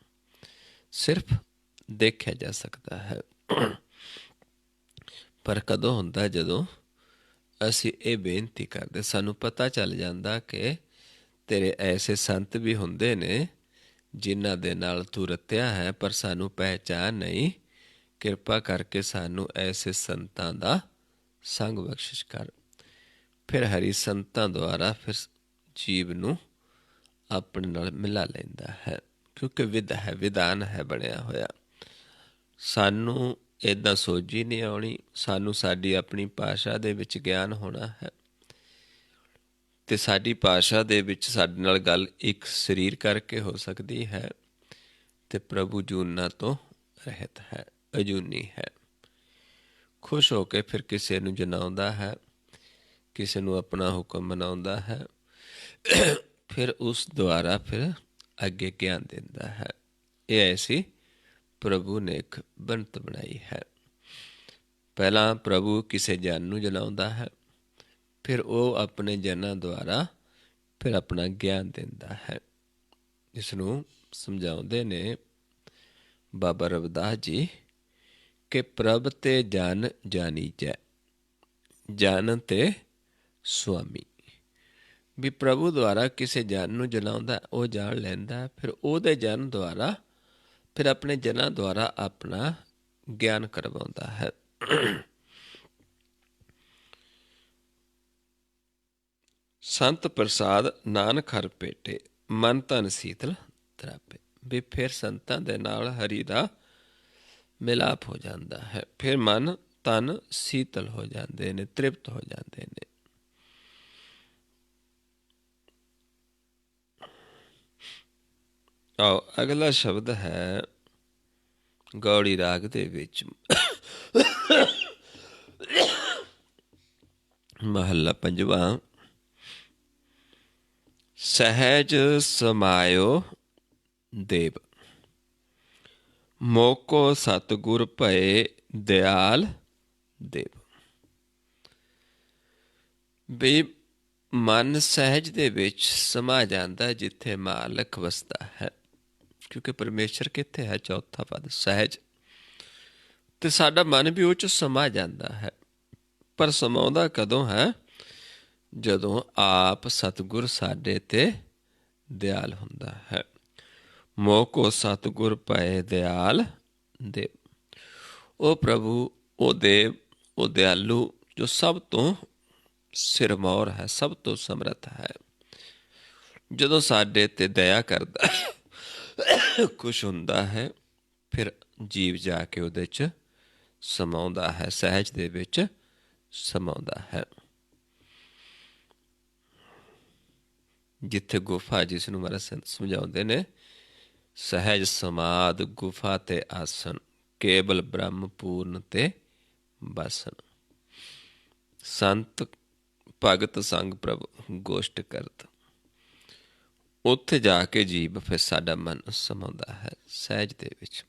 ਸਿਰਫ ਦੇਖਿਆ ਜਾ ਸਕਦਾ ਹੈ। ਪਰ ਕਦੋਂ ਹੁੰਦਾ? ਜਦੋਂ ਅਸੀਂ ਇਹ ਬੇਨਤੀ ਕਰਦੇ, ਸਾਨੂੰ ਪਤਾ ਚੱਲ ਜਾਂਦਾ ਕਿ ਤੇਰੇ ਐਸੇ ਸੰਤ ਵੀ ਹੁੰਦੇ ਨੇ ਜਿਨ੍ਹਾਂ ਦੇ ਨਾਲ ਤੂੰ ਰਤਿਆ ਹੈ, ਪਰ ਸਾਨੂੰ ਪਹਿਚਾਣ ਨਹੀਂ। ਕਿਰਪਾ ਕਰਕੇ ਸਾਨੂੰ ਐਸੇ ਸੰਤਾਂ ਦਾ ਸੰਗ ਬਖਸ਼ਿਸ਼ ਕਰ। ਫਿਰ ਹਰੀ ਸੰਤਾਂ ਦੁਆਰਾ ਫਿਰ ਜੀਵ ਨੂੰ ਆਪਣੇ ਨਾਲ ਮਿਲਾ ਲੈਂਦਾ ਹੈ, ਕਿਉਂਕਿ ਵਿਧਾਨ ਹੈ ਬਣਿਆ ਹੋਇਆ। ਸਾਨੂੰ ਇੱਦਾਂ ਸੋਝੀ ਨਹੀਂ ਆਉਣੀ, ਸਾਨੂੰ ਸਾਡੀ ਆਪਣੀ ਭਾਸ਼ਾ ਦੇ ਵਿੱਚ ਗਿਆਨ ਹੋਣਾ ਹੈ, ਅਤੇ ਸਾਡੀ ਭਾਸ਼ਾ ਦੇ ਵਿੱਚ ਸਾਡੇ ਨਾਲ ਗੱਲ ਇੱਕ ਸਰੀਰ ਕਰਕੇ ਹੋ ਸਕਦੀ ਹੈ, ਅਤੇ ਪ੍ਰਭੂ ਜੂਨਾਂ ਤੋਂ ਰਹਿਤ ਹੈ, ਅਜੂਨੀ ਹੈ। ਖੁਸ਼ ਹੋ ਕੇ ਫਿਰ ਕਿਸੇ ਨੂੰ ਜਨਾਉਂਦਾ ਹੈ, ਕਿਸੇ ਨੂੰ ਆਪਣਾ ਹੁਕਮ ਮਨਾਉਂਦਾ ਹੈ, ਫਿਰ ਉਸ ਦੁਆਰਾ ਫਿਰ ਅੱਗੇ ਗਿਆਨ ਦਿੰਦਾ ਹੈ। ਇਹ ਐਸੀ ਪ੍ਰਭੂ ਨੇ ਇੱਕ ਬਣਤ ਬਣਾਈ ਹੈ। ਪਹਿਲਾਂ ਪ੍ਰਭੂ ਕਿਸੇ ਜਨ ਨੂੰ ਜਨਾਉਂਦਾ ਹੈ, ਫਿਰ ਉਹ ਆਪਣੇ ਜਨਾਂ ਦੁਆਰਾ ਫਿਰ ਆਪਣਾ ਗਿਆਨ ਦਿੰਦਾ ਹੈ। ਇਸ ਨੂੰ ਸਮਝਾਉਂਦੇ ਨੇ ਬਾਬਾ ਰਵਿਦਾਸ ਜੀ ਕਿ ਪ੍ਰਭ ਤੇ ਜਨ ਜਾਨੀਜੈ, ਜਨ ਤੇ ਸੁਆਮੀ। ਵੀ ਪ੍ਰਭੂ ਦੁਆਰਾ ਕਿਸੇ ਜਨ ਨੂੰ ਜਨਾਉਂਦਾ, ਉਹ ਜਾਣ ਲੈਂਦਾ, ਫਿਰ ਉਹਦੇ ਜਨ ਦੁਆਰਾ ਫਿਰ ਆਪਣੇ ਜਨਾਂ ਦੁਆਰਾ ਆਪਣਾ ਗਿਆਨ ਕਰਵਾਉਂਦਾ ਹੈ। ਸੰਤ ਪ੍ਰਸਾਦ ਨਾਨਕ ਹਰ ਭੇਟੇ, ਮਨ ਤਨ ਸੀਤਲ ਤਰਾਪੇ। ਵੀ ਫਿਰ ਸੰਤਾਂ ਦੇ ਨਾਲ ਹਰੀ ਦਾ ਮਿਲਾਪ ਹੋ ਜਾਂਦਾ ਹੈ, ਫਿਰ ਮਨ ਤਨ ਸੀਤਲ ਹੋ ਜਾਂਦੇ ਨੇ, ਤ੍ਰਿਪਤ ਹੋ ਜਾਂਦੇ ਨੇ। ਆਓ ਅਗਲਾ ਸ਼ਬਦ ਹੈ ਗੌੜੀ ਰਾਗ ਦੇ ਵਿੱਚ ਮਹੱਲਾ ਪੰਜਵਾਂ। ਸਹਿਜ ਸਮਾਇਓ ਦੇਵ, ਮੋਕੋ ਸਤਿਗੁਰ ਭਏ ਦਿਆਲ ਦੇਵ। ਵੀ ਮਨ ਸਹਿਜ ਦੇ ਵਿੱਚ ਸਮਾ ਜਾਂਦਾ ਜਿੱਥੇ ਮਾਲਕ ਵਸਦਾ ਹੈ, ਕਿਉਂਕਿ ਪਰਮੇਸ਼ਰ ਕਿੱਥੇ ਹੈ? ਚੌਥਾ ਪਦ ਸਹਿਜ, ਤੇ ਸਾਡਾ ਮਨ ਵੀ ਉਹ 'ਚ ਸਮਾ ਜਾਂਦਾ ਹੈ। ਪਰ ਸਮਾਉਂਦਾ ਕਦੋਂ ਹੈ? ਜਦੋਂ ਆਪ ਸਤਿਗੁਰ ਸਾਡੇ 'ਤੇ ਦਿਆਲ ਹੁੰਦਾ ਹੈ। ਮੋਕੋ ਸਤਿਗੁਰ ਭਏ ਦਿਆਲ ਦੇਵ। ਉਹ ਪ੍ਰਭੂ, ਉਹ ਦੇਵ, ਉਹ ਦਿਆਲੂ ਜੋ ਸਭ ਤੋਂ ਸਿਰਮੌਰ ਹੈ, ਸਭ ਤੋਂ ਸਮਰੱਥ ਹੈ, ਜਦੋਂ ਸਾਡੇ 'ਤੇ ਦਇਆ ਕਰਦਾ, ਖੁਸ਼ ਹੁੰਦਾ ਹੈ, ਫਿਰ ਜੀਵ ਜਾ ਕੇ ਉਹਦੇ 'ਚ ਸਮਾਉਂਦਾ ਹੈ, ਸਹਿਜ ਦੇ ਵਿੱਚ ਸਮਾਉਂਦਾ ਹੈ। ਜਿੱਥੇ ਗੁਫਾ, ਜਿਸ ਨੂੰ ਮਹਾਰਾਜ ਸਮਝਾਉਂਦੇ ਨੇ ਸਹਿਜ ਸਮਾਦ ਗੁਫਾ ਤੇ ਆਸਨ, ਕੇਵਲ ਬ੍ਰਹਮ ਪੂਰਨ ਤੇ ਬਾਸਨ। ਸੰਤ ਭਗਤ ਸੰਗ ਪ੍ਰਭ ਗੋਸ਼ਟ ਕਰਤ, ਉੱਥੇ ਜਾ ਕੇ ਜੀਵ ਫਿਰ ਸਾਡਾ ਮਨ ਸਮਾਉਂਦਾ ਹੈ ਸਹਿਜ ਦੇ ਵਿੱਚ।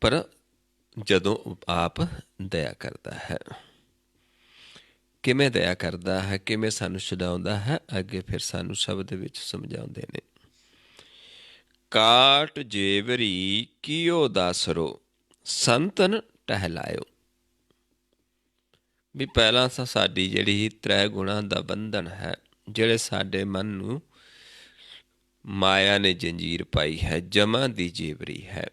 ਪਰ ਜਦੋਂ ਆਪ ਦਇਆ ਕਰਦਾ ਹੈ, ਕਿਵੇਂ ਦਇਆ ਕਰਦਾ ਹੈ, ਕਿਵੇਂ ਸਾਨੂੰ ਛਡਾਉਂਦਾ ਹੈ, ਅੱਗੇ ਫਿਰ ਸਾਨੂੰ ਸ਼ਬਦ ਵਿੱਚ ਸਮਝਾਉਂਦੇ ਨੇ। ਕਾਟ ਜੇਵਰੀ ਕੀਓ ਦਾਸਰੋ, ਸੰਤਨ ਟਹਿਲਾਇਓ। ਵੀ ਪਹਿਲਾਂ ਤਾਂ ਸਾਡੀ ਜਿਹੜੀ ਤ੍ਰੈ ਗੁਣਾਂ ਦਾ ਬੰਧਨ ਹੈ, ਜਿਹੜੇ ਸਾਡੇ ਮਨ ਨੂੰ ਮਾਇਆ ਨੇ ਜੰਜੀਰ ਪਾਈ ਹੈ, ਜਮਾਂ ਦੀ ਜੇਵਰੀ ਹੈ।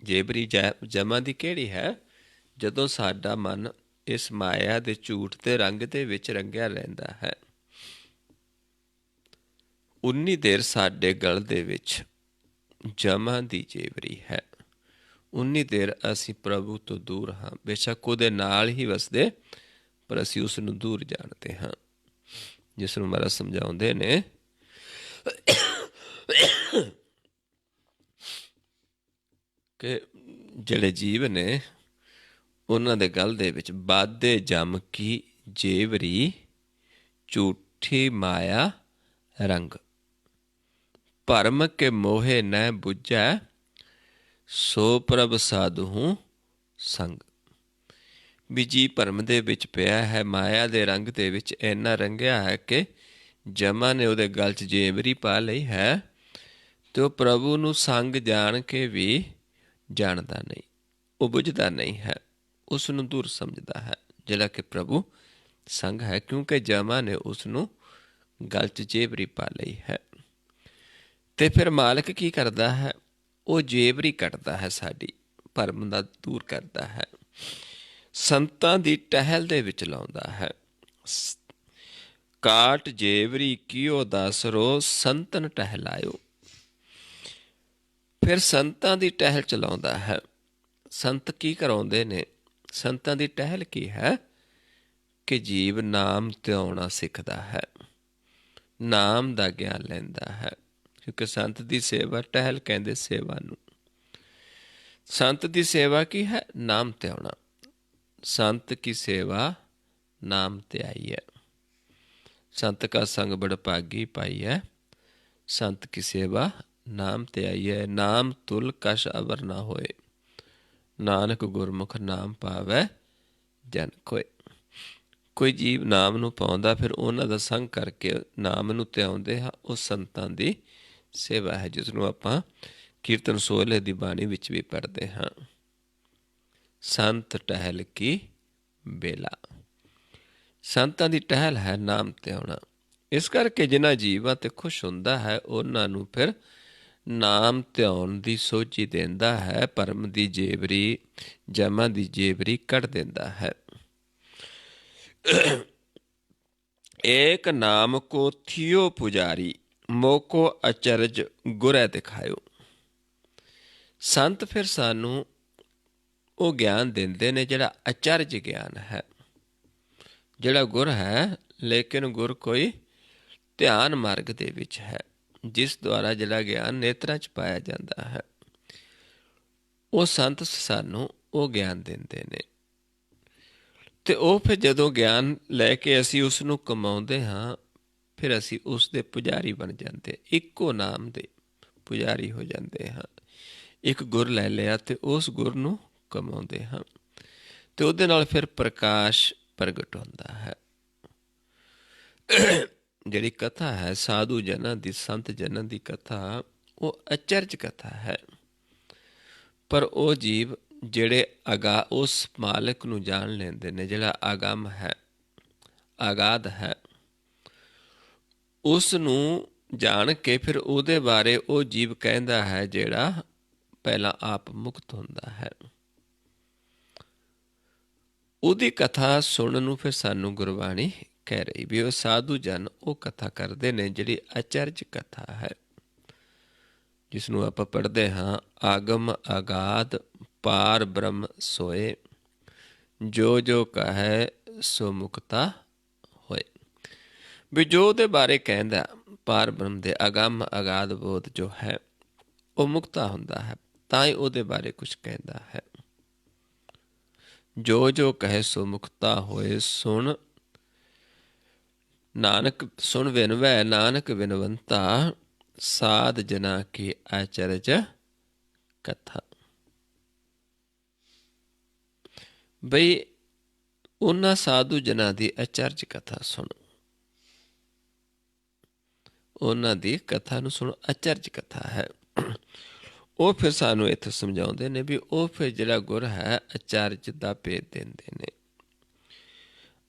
ਜੇਵਰੀ ਜਮਾਂ ਦੀ ਕਿਹੜੀ ਹੈ? ਜਦੋਂ ਸਾਡਾ ਮਨ ਇਸ ਮਾਇਆ ਦੇ ਝੂਠ ਦੇ ਰੰਗ ਦੇ ਵਿੱਚ ਰੰਗਿਆ ਰਹਿੰਦਾ ਹੈ, ਉਨੀ ਦੇਰ ਸਾਡੇ ਗਲ ਦੇ ਵਿੱਚ ਜਮਾਂ ਦੀ ਜੇਵਰੀ ਹੈ, ਉਨੀ ਦੇਰ ਅਸੀਂ ਪ੍ਰਭੂ ਤੋਂ ਦੂਰ ਹਾਂ। ਬੇਸ਼ੱਕ ਉਹਦੇ ਨਾਲ ਹੀ ਵਸਦੇ, ਪਰ ਅਸੀਂ ਉਸ ਨੂੰ ਦੂਰ ਜਾਣਦੇ ਹਾਂ। ਜਿਸ ਨੂੰ ਮਹਾਰਾਜ ਸਮਝਾਉਂਦੇ ਨੇ ਕਿ ਜਿਹੜੇ ਜੀਵ ਨੇ, ਉਹਨਾਂ ਦੇ ਗਲ ਦੇ ਵਿੱਚ ਬਾਧੇ ਜਮ ਕੀ ਜੇਵਰੀ, ਝੂਠੀ ਮਾਇਆ ਰੰਗ, ਭਰਮ ਕੇ ਮੋਹੇ ਨ ਬੁਝੈ, ਸੋ ਪ੍ਰਭ ਸਾਧੂ ਸੰਗ। ਵੀ ਜੀ ਭਰਮ ਦੇ ਵਿੱਚ ਪਿਆ ਹੈ, ਮਾਇਆ ਦੇ ਰੰਗ ਦੇ ਵਿੱਚ ਇੰਨਾ ਰੰਗਿਆ ਹੈ ਕਿ ਜਮਾਂ ਨੇ ਉਹਦੇ ਗਲ 'ਚ ਜੇਵਰੀ ਪਾ ਲਈ ਹੈ, ਅਤੇ ਉਹ ਪ੍ਰਭੂ ਨੂੰ ਸੰਗ ਜਾਣ ਕੇ ਵੀ ਜਾਣਦਾ ਨਹੀਂ। ਉਹ ਬੁਝਦਾ ਨਹੀਂ ਹੈ, ਉਸ ਨੂੰ ਦੂਰ ਸਮਝਦਾ ਹੈ, ਜਿਹੜਾ ਕਿ ਪ੍ਰਭੂ ਸੰਗ ਹੈ, ਕਿਉਂਕਿ ਜਮਾ ਨੇ ਉਸ ਨੂੰ ਗਲ 'ਚ ਜੇਬਰੀ ਪਾ ਲਈ ਹੈ। ਤੇ ਫਿਰ ਮਾਲਕ ਕੀ ਕਰਦਾ ਹੈ? ਉਹ ਜੇਬਰੀ ਕੱਟਦਾ ਹੈ, ਸਾਡੀ ਭਰਮ ਦਾ ਦੂਰ ਕਰਦਾ ਹੈ, ਸੰਤਾਂ ਦੀ ਟਹਿਲ ਦੇ ਵਿੱਚ ਲਾਉਂਦਾ ਹੈ। ਕਾਟ ਜੇਵਰੀ ਕੀਓ ਦਾਸਰੋ ਸੰਤਨ ਟਹਿਲਾਇਓ। ਫਿਰ ਸੰਤਾਂ ਦੀ ਟਹਿਲ ਚਲਾਉਂਦਾ ਹੈ। ਸੰਤ ਕੀ ਕਰਾਉਂਦੇ ਨੇ? ਸੰਤਾਂ ਦੀ ਟਹਿਲ ਕੀ ਹੈ? ਕਿ ਜੀਵ ਨਾਮ ਧਿਆਉਣਾ ਸਿੱਖਦਾ ਹੈ, ਨਾਮ ਦਾ ਗਿਆਨ ਲੈਂਦਾ ਹੈ। ਕਿਉਂਕਿ ਸੰਤ ਦੀ ਸੇਵਾ, ਟਹਿਲ ਕਹਿੰਦੇ ਸੇਵਾ ਨੂੰ। ਸੰਤ ਦੀ ਸੇਵਾ ਕੀ ਹੈ? ਨਾਮ ਧਿਆਉਣਾ। संत की सेवा नाम त्याई है। संत का संग बड़ भागी पाई है, संत की सेवा नाम त्याई है। नाम तुल कश अवर ना होए, नानक गुरमुख नाम पावै जन कोय। कोई जीव नाम नूं पाउंदा, फिर उन्हां दा संग करके नाम नूं ਧਿਆਉਂਦੇ ਹਾਂ, ਉਹ ਸੰਤਾਂ ਦੀ ਸੇਵਾ ਹੈ, ਜਿਸ ਨੂੰ ਆਪਾਂ ਕੀਰਤਨ ਸੋਹਲੇ ਦੀ ਬਾਣੀ ਵਿੱਚ ਵੀ ਪੜ੍ਹਦੇ ਹਾਂ। ਸੰਤ ਟਹਿਲ ਕੀ ਬੇਲਾ। ਸੰਤਾਂ ਦੀ ਟਹਿਲ ਹੈ ਨਾਮ ਧਿਆਉਣਾ। ਇਸ ਕਰਕੇ ਜਿਨ੍ਹਾਂ ਜੀਵਾਂ 'ਤੇ ਖੁਸ਼ ਹੁੰਦਾ ਹੈ, ਉਹਨਾਂ ਨੂੰ ਫਿਰ ਨਾਮ ਧਿਆਉਣ ਦੀ ਸੋਝੀ ਦਿੰਦਾ ਹੈ, ਭਰਮ ਦੀ ਜੇਬਰੀ, ਜਮਾਂ ਦੀ ਜੇਬਰੀ ਕੱਢ ਦਿੰਦਾ ਹੈ। ਏਕ ਨਾਮ ਕੋ ਥਿਓ ਪੁਜਾਰੀ, ਮੋਕੋ ਅਚਰਜ ਗੁਰੈ ਦਿਖਾਇਓ। ਸੰਤ ਫਿਰ ਸਾਨੂੰ ਉਹ ਗਿਆਨ ਦਿੰਦੇ ਨੇ ਜਿਹੜਾ ਅਚਰਜ ਗਿਆਨ ਹੈ, ਜਿਹੜਾ ਗੁਰ ਹੈ, ਲੇਕਿਨ ਗੁਰ ਕੋਈ ਧਿਆਨ ਮਾਰਗ ਦੇ ਵਿੱਚ ਹੈ, ਜਿਸ ਦੁਆਰਾ ਜਿਹੜਾ ਗਿਆਨ ਨੇਤਰਾਂ 'ਚ ਪਾਇਆ ਜਾਂਦਾ ਹੈ। ਉਹ ਸੰਤ ਸਾਨੂੰ ਉਹ ਗਿਆਨ ਦਿੰਦੇ ਨੇ। ਅਤੇ ਉਹ ਫਿਰ ਜਦੋਂ ਗਿਆਨ ਲੈ ਕੇ ਅਸੀਂ ਉਸ ਨੂੰ ਕਮਾਉਂਦੇ ਹਾਂ, ਫਿਰ ਅਸੀਂ ਉਸ ਦੇ ਪੁਜਾਰੀ ਬਣ ਜਾਂਦੇ, ਇੱਕੋ ਨਾਮ ਦੇ ਪੁਜਾਰੀ ਹੋ ਜਾਂਦੇ ਹਾਂ। ਇੱਕ ਗੁਰ ਲੈ ਲਿਆ ਅਤੇ ਉਸ ਗੁਰ ਨੂੰ ਕਮਾਉਂਦੇ ਹਾਂ, ਅਤੇ ਉਹਦੇ ਨਾਲ ਫਿਰ ਪ੍ਰਕਾਸ਼ ਪ੍ਰਗਟ ਹੁੰਦਾ ਹੈ। ਜਿਹੜੀ ਕਥਾ ਹੈ ਸਾਧੂ ਜਨਾਂ ਦੀ, ਸੰਤ ਜਨਾਂ ਦੀ ਕਥਾ, ਉਹ ਅਚਰਜ ਕਥਾ ਹੈ। ਪਰ ਉਹ ਜੀਵ ਜਿਹੜੇ ਉਸ ਮਾਲਕ ਨੂੰ ਜਾਣ ਲੈਂਦੇ ਨੇ, ਜਿਹੜਾ ਅਗੰਮ ਹੈ, ਅਗਾਧ ਹੈ, ਉਸ ਨੂੰ ਜਾਣ ਕੇ ਫਿਰ ਉਹਦੇ ਬਾਰੇ ਉਹ ਜੀਵ ਕਹਿੰਦਾ ਹੈ, ਜਿਹੜਾ ਪਹਿਲਾਂ ਆਪ ਮੁਕਤ ਹੁੰਦਾ ਹੈ। ਉਹਦੀ ਕਥਾ ਸੁਣਨ ਨੂੰ ਫਿਰ ਸਾਨੂੰ ਗੁਰਬਾਣੀ ਕਹਿ ਰਹੀ ਵੀ ਉਹ ਸਾਧੂ ਜਨ ਉਹ ਕਥਾ ਕਰਦੇ ਨੇ ਜਿਹੜੀ ਅਚਰਜ ਕਥਾ ਹੈ, ਜਿਸ ਨੂੰ ਆਪਾਂ ਪੜ੍ਹਦੇ ਹਾਂ, ਆਗਮ ਅਗਾਧ ਪਾਰ ਬ੍ਰਹਮ ਸੋਏ, ਜੋ ਜੋ ਕਹੈ ਸੋ ਮੁਕਤਾ ਹੋਏ। ਵੀ ਜੋ ਉਹਦੇ ਬਾਰੇ ਕਹਿੰਦਾ, ਪਾਰ ਬ੍ਰਹਮ ਦੇ ਅਗੰਮ ਅਗਾਧ ਬੋਧ ਜੋ ਹੈ, ਉਹ ਮੁਕਤਾ ਹੁੰਦਾ ਹੈ, ਤਾਂ ਹੀ ਉਹਦੇ ਬਾਰੇ ਕੁਛ ਕਹਿੰਦਾ ਹੈ। ਜੋ ਜੋ ਕਹੇ ਸੋ ਮੁਕਤਾ ਹੋਏ, ਸੁਣ ਨਾਨਕ ਸੁਣ ਵਿਨਵੈ, ਨਾਨਕ ਵਿਨਵੰਤਾ, ਸਾਧ ਜਨਾ ਕੀ ਅਚਰਜ ਕਥਾ। ਬਈ ਉਹਨਾਂ ਸਾਧੂ ਜਨਾਂ ਦੀ ਅਚਰਜ ਕਥਾ ਸੁਣ, ਉਹਨਾਂ ਦੀ ਕਥਾ ਨੂੰ ਸੁਣ, ਅਚਰਜ ਕਥਾ ਹੈ। ਉਹ ਫਿਰ ਸਾਨੂੰ ਇੱਥੇ ਸਮਝਾਉਂਦੇ ਨੇ ਵੀ ਉਹ ਫਿਰ ਜਿਹੜਾ ਗੁਰ ਹੈ, ਅਚਰਜ ਦਾ ਭੇਦ ਦਿੰਦੇ ਨੇ।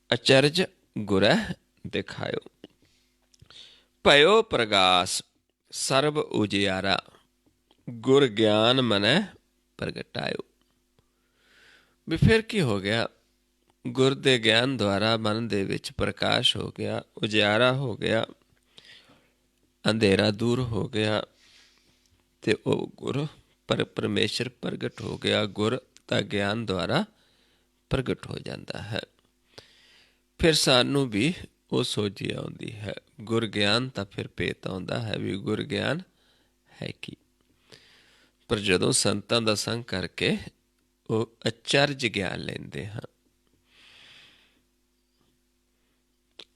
ਅਚਰਜ ਗੁਰੈ ਦਿਖਾਇਓ, ਭਇਓ ਪ੍ਰਗਾਸ ਸਰਬ ਉਜਿਆਰਾ, ਗੁਰ ਗਿਆਨ ਮਨੈ ਪ੍ਰਗਟਾਇਓ। ਵੀ ਫਿਰ ਕੀ ਹੋ ਗਿਆ? ਗੁਰ ਦੇ ਗਿਆਨ ਦੁਆਰਾ ਮਨ ਦੇ ਵਿੱਚ ਪ੍ਰਕਾਸ਼ ਹੋ ਗਿਆ, ਉਜਿਆਰਾ ਹੋ ਗਿਆ, ਅੰਧੇਰਾ ਦੂਰ ਹੋ ਗਿਆ, ਅਤੇ ਉਹ ਗੁਰ ਪਰਮੇਸ਼ਰ ਪ੍ਰਗਟ ਹੋ ਗਿਆ। ਗੁਰ ਦਾ ਗਿਆਨ ਦੁਆਰਾ ਪ੍ਰਗਟ ਹੋ ਜਾਂਦਾ ਹੈ। ਫਿਰ ਸਾਨੂੰ ਵੀ ਉਹ ਸੋਝੀ ਆਉਂਦੀ ਹੈ। ਗੁਰ ਗਿਆਨ ਤਾਂ ਫਿਰ ਭੇਤ ਆਉਂਦਾ ਹੈ ਵੀ ਗੁਰ ਗਿਆਨ ਹੈ ਕੀ। ਪਰ ਜਦੋਂ ਸੰਤਾਂ ਦਾ ਸੰਗ ਕਰਕੇ ਉਹ ਅਚਰਜ ਗਿਆਨ ਲੈਂਦੇ ਹਾਂ।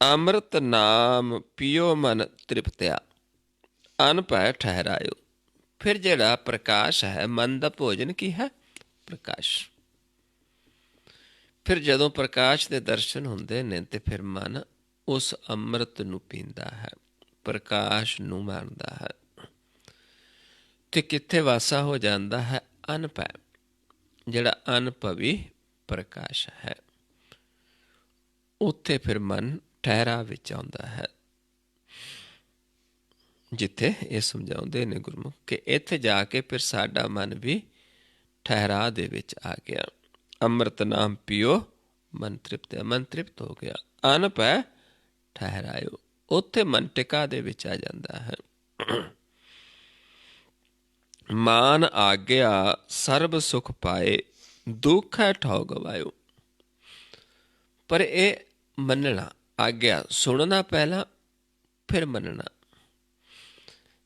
ਅੰਮ੍ਰਿਤ ਨਾਮ ਪੀਓ ਮਨ ਤ੍ਰਿਪਤਿਆ, ਅਨ ਭੈ ਠਹਿਰਾਇਓ। ਫਿਰ ਜਿਹੜਾ ਪ੍ਰਕਾਸ਼ ਹੈ, ਮਨ ਦਾ ਭੋਜਨ ਕੀ ਹੈ? ਪ੍ਰਕਾਸ਼। ਫਿਰ ਜਦੋਂ ਪ੍ਰਕਾਸ਼ ਦੇ ਦਰਸ਼ਨ ਹੁੰਦੇ ਨੇ ਤੇ ਫਿਰ ਮਨ ਉਸ ਅੰਮ੍ਰਿਤ ਨੂੰ ਪੀਂਦਾ ਹੈ, ਪ੍ਰਕਾਸ਼ ਨੂੰ ਮਾਣਦਾ ਹੈ, ਤੇ ਕਿੱਥੇ ਵਾਸਾ ਹੋ ਜਾਂਦਾ ਹੈ? ਅਨ ਭੈ। ਜਿਹੜਾ ਅਨੁਭਵੀ ਪ੍ਰਕਾਸ਼ ਹੈ। ਉੱਥੇ ਫਿਰ ਮਨ ਠਹਿਰਾ ਵਿੱਚ ਆਉਂਦਾ ਹੈ, ਜਿੱਥੇ ਇਹ ਸਮਝਾਉਂਦੇ ਨੇ ਗੁਰਮੁਖ ਕਿ ਇੱਥੇ ਜਾ ਕੇ ਫਿਰ ਸਾਡਾ ਮਨ ਵੀ ਠਹਿਰਾ ਦੇ ਵਿੱਚ ਆ ਗਿਆ। ਅੰਮ੍ਰਿਤ ਨਾਮ ਪੀਓ ਮਨ ਤ੍ਰਿਪਤ, ਮਨ ਤ੍ਰਿਪਤ ਹੋ ਗਿਆ। ਅਨਪ ਹੈ ਠਹਿਰਾਇਓ, ਉੱਥੇ ਮਨ ਟਿਕਾ ਦੇ ਵਿੱਚ ਆ ਜਾਂਦਾ ਹੈ। ਮਾਨ ਆਗਿਆ ਸਰਬ ਸੁਖ ਪਾਏ, ਦੁੱਖ ਹੈ ਠਾਉ ਗਵਾਇਓ। ਪਰ ਇਹ ਮੰਨਣਾ, ਆਗਿਆ ਸੁਣਨਾ ਪਹਿਲਾਂ, ਫਿਰ ਮੰਨਣਾ।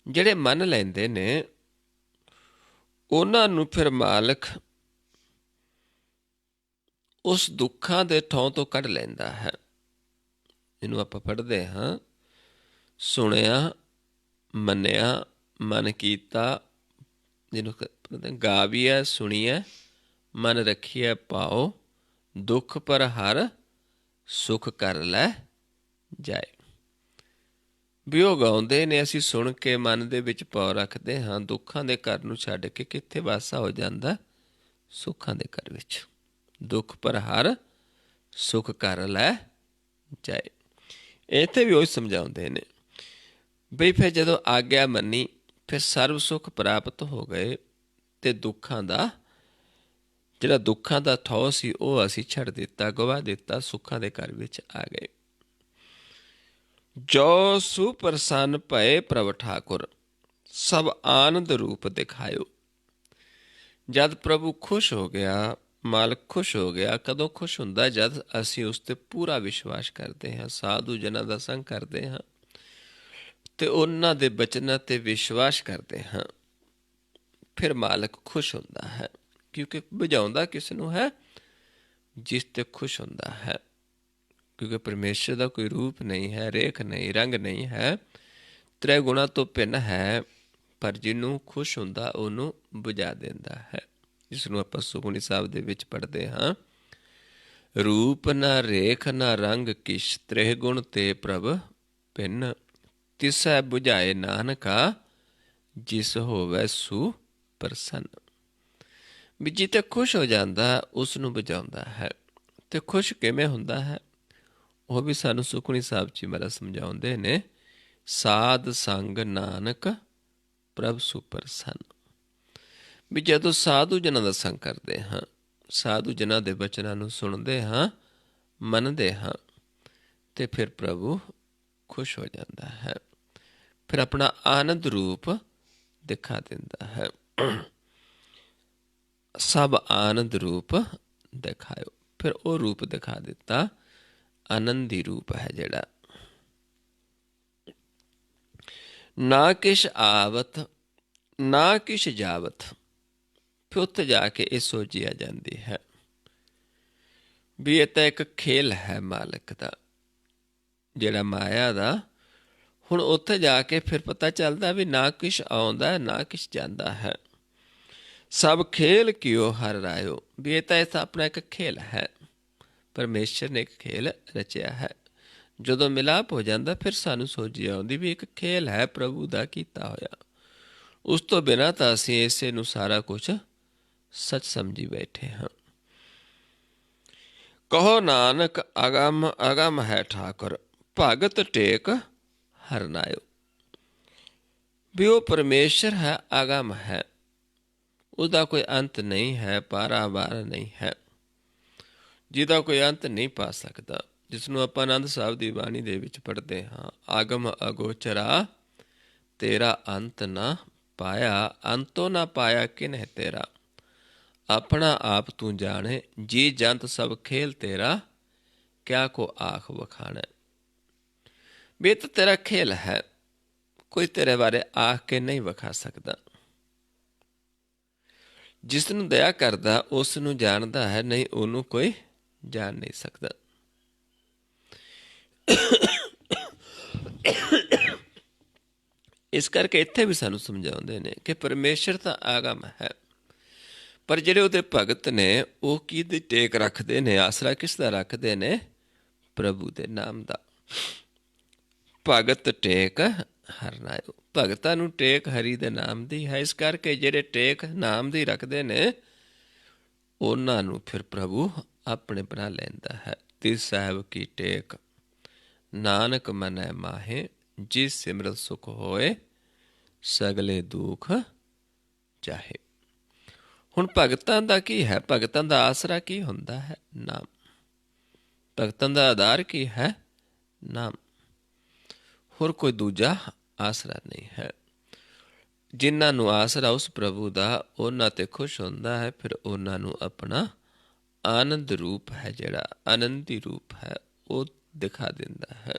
ਜਿਹੜੇ ਮੰਨ ਲੈਂਦੇ ਨੇ ਉਹਨਾਂ ਨੂੰ ਫਿਰ ਮਾਲਕ ਉਸ ਦੁੱਖਾਂ ਦੇ ਠੌਂ ਤੋਂ ਕੱਢ ਲੈਂਦਾ ਹੈ। ਇਹਨੂੰ ਆਪਾਂ ਪੜ੍ਹਦੇ ਹਾਂ, ਸੁਣਿਆ, ਮੰਨਿਆ, ਮਨ ਕੀਤਾ, ਜਿਹਨੂੰ ਗਾਵੀਐ ਸੁਣੀਐ, ਮਨ ਰੱਖੀਐ ਪਾਓ, ਦੁੱਖ ਪਰ ਹਰ ਸੁਖ ਕਰ ਲੈ ਜਾਏ। ਵੀ ਉਹ ਗਾਉਂਦੇ ਨੇ, ਅਸੀਂ ਸੁਣ ਕੇ ਮਨ ਦੇ ਵਿੱਚ ਪਾਉ ਰੱਖਦੇ ਹਾਂ, ਦੁੱਖਾਂ ਦੇ ਘਰ ਨੂੰ ਛੱਡ ਕੇ ਕਿੱਥੇ ਵਾਸਾ ਹੋ ਜਾਂਦਾ? ਸੁੱਖਾਂ ਦੇ ਘਰ ਵਿੱਚ। ਦੁੱਖ ਪਰ ਹਰ ਸੁਖ ਕਰ ਲੈ ਜਾਏ। ਇੱਥੇ ਵੀ ਉਹ ਸਮਝਾਉਂਦੇ ਨੇ ਬਈ ਫਿਰ ਜਦੋਂ ਆਗਿਆ ਮੰਨੀ, ਫਿਰ ਸਰਬ ਸੁੱਖ ਪ੍ਰਾਪਤ ਹੋ ਗਏ ਅਤੇ ਦੁੱਖਾਂ ਦਾ ਜਿਹੜਾ ਦੁੱਖਾਂ ਦਾ ਠੌ ਸੀ ਉਹ ਅਸੀਂ ਛੱਡ ਦਿੱਤਾ, ਗਵਾ ਦਿੱਤਾ, ਸੁੱਖਾਂ ਦੇ ਘਰ ਵਿੱਚ ਆ ਗਏ। ਜੋ ਸੁਪ੍ਰਸੰਨ ਭਏ ਪ੍ਰਭ ਠਾਕੁਰ, ਸਭ ਆਨੰਦ ਰੂਪ ਦਿਖਾਇਓ। ਜਦ ਪ੍ਰਭੂ ਖੁਸ਼ ਹੋ ਗਿਆ, ਮਾਲਕ ਖੁਸ਼ ਹੋ ਗਿਆ। ਕਦੋਂ ਖੁਸ਼ ਹੁੰਦਾ? ਜਦ ਅਸੀਂ ਉਸ 'ਤੇ ਪੂਰਾ ਵਿਸ਼ਵਾਸ ਕਰਦੇ ਹਾਂ, ਸਾਧੂ ਜਨਾਂ ਦਾ ਸੰਗ ਕਰਦੇ ਹਾਂ ਅਤੇ ਉਹਨਾਂ ਦੇ ਬਚਨਾਂ 'ਤੇ ਵਿਸ਼ਵਾਸ ਕਰਦੇ ਹਾਂ, ਫਿਰ ਮਾਲਕ ਖੁਸ਼ ਹੁੰਦਾ ਹੈ। ਕਿਉਂਕਿ ਬੁਝਾਉਂਦਾ ਕਿਸ ਨੂੰ ਹੈ? ਜਿਸ 'ਤੇ ਖੁਸ਼ ਹੁੰਦਾ ਹੈ। ਕਿਉਂਕਿ ਪਰਮੇਸ਼ਰ ਦਾ ਕੋਈ ਰੂਪ ਨਹੀਂ ਹੈ, ਰੇਖ ਨਹੀਂ, ਰੰਗ ਨਹੀਂ ਹੈ, ਤ੍ਰੈ ਗੁਣਾ ਤੋਂ ਭਿੰਨ ਹੈ, ਪਰ ਜਿਹਨੂੰ ਖੁਸ਼ ਹੁੰਦਾ ਉਹਨੂੰ ਬੁਝਾ ਦਿੰਦਾ ਹੈ। ਜਿਸ ਨੂੰ ਆਪਾਂ ਸੁਖਮਨੀ ਸਾਹਿਬ ਦੇ ਵਿੱਚ ਪੜ੍ਹਦੇ ਹਾਂ, ਰੂਪ ਨਾ ਰੇਖ ਨਾ ਰੰਗ ਕਿਛ, ਤ੍ਰੈ ਗੁਣ ਤੇ ਪ੍ਰਭ ਭਿੰਨ, ਤਿਸੈ ਬੁਝਾਏ ਨਾਨਕਾ, ਜਿਸ ਹੋਵੈ ਸੂ ਪ੍ਰਸੰਨ। ਵੀ ਜਿੱਥੇ ਖੁਸ਼ ਹੋ ਜਾਂਦਾ ਉਸ ਨੂੰ ਬੁਝਾਉਂਦਾ ਹੈ। ਅਤੇ ਖੁਸ਼ ਕਿਵੇਂ ਹੁੰਦਾ ਹੈ? ਉਹ ਵੀ ਸਾਨੂੰ ਸੁਖਮਨੀ ਸਾਹਿਬ 'ਚ ਮਹਾਰਾਜ ਸਮਝਾਉਂਦੇ ਨੇ, ਸਾਧ ਸੰਗ ਨਾਨਕ ਪ੍ਰਭ ਸੁਪ੍ਰਸੰਨ। ਵੀ ਜਦੋਂ ਸਾਧੂ ਜਨਾਂ ਦਾ ਸੰਗ ਕਰਦੇ ਹਾਂ, ਸਾਧੂ ਜਨਾਂ ਦੇ ਬਚਨਾਂ ਨੂੰ ਸੁਣਦੇ ਹਾਂ, ਮੰਨਦੇ ਹਾਂ, ਅਤੇ ਫਿਰ ਪ੍ਰਭੂ ਖੁਸ਼ ਹੋ ਜਾਂਦਾ ਹੈ। ਫਿਰ ਆਪਣਾ ਆਨੰਦ ਰੂਪ ਦਿਖਾ ਦਿੰਦਾ ਹੈ। ਸਭ ਆਨੰਦ ਰੂਪ ਦਿਖਾਇਓ। ਫਿਰ ਉਹ ਰੂਪ ਦਿਖਾ ਦਿੱਤਾ, ਆਨੰਦੀ ਰੂਪ ਹੈ ਜਿਹੜਾ। ਨਾ ਕਿਛ ਆਵਤ ਨਾ ਕਿਛ ਜਾਵਤ। ਫਿਰ ਉੱਥੇ ਜਾ ਕੇ ਇਹ ਸੋਚੀ ਆ ਜਾਂਦੀ ਹੈ ਵੀ ਇਹ ਤਾਂ ਇੱਕ ਖੇਲ ਹੈ ਮਾਲਕ ਦਾ, ਜਿਹੜਾ ਮਾਇਆ ਦਾ। ਹੁਣ ਉੱਥੇ ਜਾ ਕੇ ਫਿਰ ਪਤਾ ਚੱਲਦਾ ਵੀ ਨਾ ਕੁਛ ਆਉਂਦਾ ਨਾ ਕੁਛ ਜਾਂਦਾ ਹੈ। ਸਭ ਖੇਲ ਕਿਉ ਹਰ ਰਾਇਓ। ਵੀ ਇਹ ਤਾਂ ਆਪਣਾ ਇੱਕ ਖੇਲ ਹੈ, ਪਰਮੇਸ਼ਰ ਨੇ ਇੱਕ ਖੇਲ ਰਚਿਆ ਹੈ। ਜਦੋਂ ਮਿਲਾਪ ਹੋ ਜਾਂਦਾ ਫਿਰ ਸਾਨੂੰ ਸੋਝੀ ਆਉਂਦੀ ਵੀ ਇੱਕ ਖੇਲ ਹੈ ਪ੍ਰਭੂ ਦਾ ਕੀਤਾ ਹੋਇਆ। ਉਸ ਤੋਂ ਬਿਨਾਂ ਤਾਂ ਅਸੀਂ ਇਸੇ ਨੂੰ ਸਾਰਾ ਕੁਛ ਸੱਚ ਸਮਝੀ ਬੈਠੇ ਹਾਂ। ਕਹੋ ਨਾਨਕ ਅਗਮ ਅਗਮ ਹੈ ਠਾਕੁਰ, ਭਗਤ ਟੇਕ ਹਰਿ ਨਾਇਓ। ਵੀ ਉਹ ਪਰਮੇਸ਼ਰ ਹੈ, ਅਗਮ ਹੈ, ਉਹਦਾ ਕੋਈ ਅੰਤ ਨਹੀਂ ਹੈ, ਪਾਰਾਵਾਰ ਨਹੀਂ ਹੈ, ਜਿਹਦਾ ਕੋਈ ਅੰਤ ਨਹੀਂ ਪਾ ਸਕਦਾ। ਜਿਸ ਨੂੰ ਆਪਾਂ ਆਨੰਦ ਸਾਹਿਬ ਦੀ ਬਾਣੀ ਦੇ ਵਿੱਚ ਪੜ੍ਹਦੇ ਹਾਂ, ਆਗਮ ਅਗੋਚਰਾ ਤੇਰਾ ਅੰਤ ਨਾ ਪਾਇਆ, ਅੰਤੋਂ ਨਾ ਪਾਇਆ ਕਿਨਹਿ ਤੇਰਾ, ਆਪਣਾ ਆਪ ਤੂੰ ਜਾਣੇ, ਜੀ ਜੰਤ ਸਭ ਖੇਲ ਤੇਰਾ, ਕਿਆ ਕੋ ਆਖ ਵਖਾਣਾ। ਵੀ ਤਾਂ ਤੇਰਾ ਖੇਲ ਹੈ, ਕੋਈ ਤੇਰੇ ਬਾਰੇ ਆਖ ਕੇ ਨਹੀਂ ਵਿਖਾ ਸਕਦਾ। ਜਿਸ ਨੂੰ ਦਇਆ ਕਰਦਾ ਉਸ ਨੂੰ ਜਾਣਦਾ ਹੈ, ਨਹੀਂ ਉਹਨੂੰ ਕੋਈ ਜਾਣ ਨਹੀਂ ਸਕਦਾ। ਇਸ ਕਰਕੇ ਇੱਥੇ ਵੀ ਸਾਨੂੰ ਸਮਝਾਉਂਦੇ ਨੇ ਕਿ ਪਰਮੇਸ਼ਰ ਤਾਂ ਆਗਮ ਹੈ, ਪਰ ਜਿਹੜੇ ਉਹਦੇ ਭਗਤ ਨੇ ਉਹ ਕਿਹਦੀ ਟੇਕ ਰੱਖਦੇ ਨੇ, ਆਸਰਾ ਕਿਸ ਦਾ ਰੱਖਦੇ ਨੇ? ਪ੍ਰਭੂ ਦੇ ਨਾਮ ਦਾ। ਭਗਤ ਟੇਕ ਹਰਿ ਨਾਇਓ। ਭਗਤਾਂ ਨੂੰ ਟੇਕ ਹਰੀ ਦੇ ਨਾਮ ਦੀ ਹੈ। ਇਸ ਕਰਕੇ ਜਿਹੜੇ ਟੇਕ ਨਾਮ ਦੀ ਰੱਖਦੇ ਨੇ ਉਹਨਾਂ ਨੂੰ ਫਿਰ ਪ੍ਰਭੂ ਆਪਣੇ ਬਣਾ ਲੈਂਦਾ ਹੈ। ਤਿਸ ਸਾਹਿਬ ਕੀ ਟੇਕ ਨਾਨਕ ਮਨੈ ਮਾਹੇ, ਜਿਸ ਸਿਮਰਤ ਸੁਖ ਹੋਏ ਸਗਲੇ ਦੁਖ ਚਾਹੇ। ਹੁਣ ਭਗਤਾਂ ਦਾ ਕੀ ਹੈ? ਭਗਤਾਂ ਦਾ ਆਸਰਾ ਕੀ ਹੁੰਦਾ ਹੈ? ਨਾਮ। ਭਗਤਾਂ ਦਾ ਆਧਾਰ ਕੀ ਹੈ? ਨਾਮ। ਹੋਰ ਕੋਈ ਦੂਜਾ ਆਸਰਾ ਨਹੀਂ ਹੈ। ਜਿਨ੍ਹਾਂ ਨੂੰ ਆਸਰਾ ਉਸ ਪ੍ਰਭੂ ਦਾ, ਉਹਨਾਂ ਤੇ ਖੁਸ਼ ਹੁੰਦਾ ਹੈ, ਫਿਰ ਉਹਨਾਂ ਨੂੰ ਆਪਣਾ ਆਨੰਦ ਰੂਪ ਹੈ, ਜਿਹੜਾ ਆਨੰਦੀ ਰੂਪ ਹੈ, ਉਹ ਦਿਖਾ ਦਿੰਦਾ ਹੈ।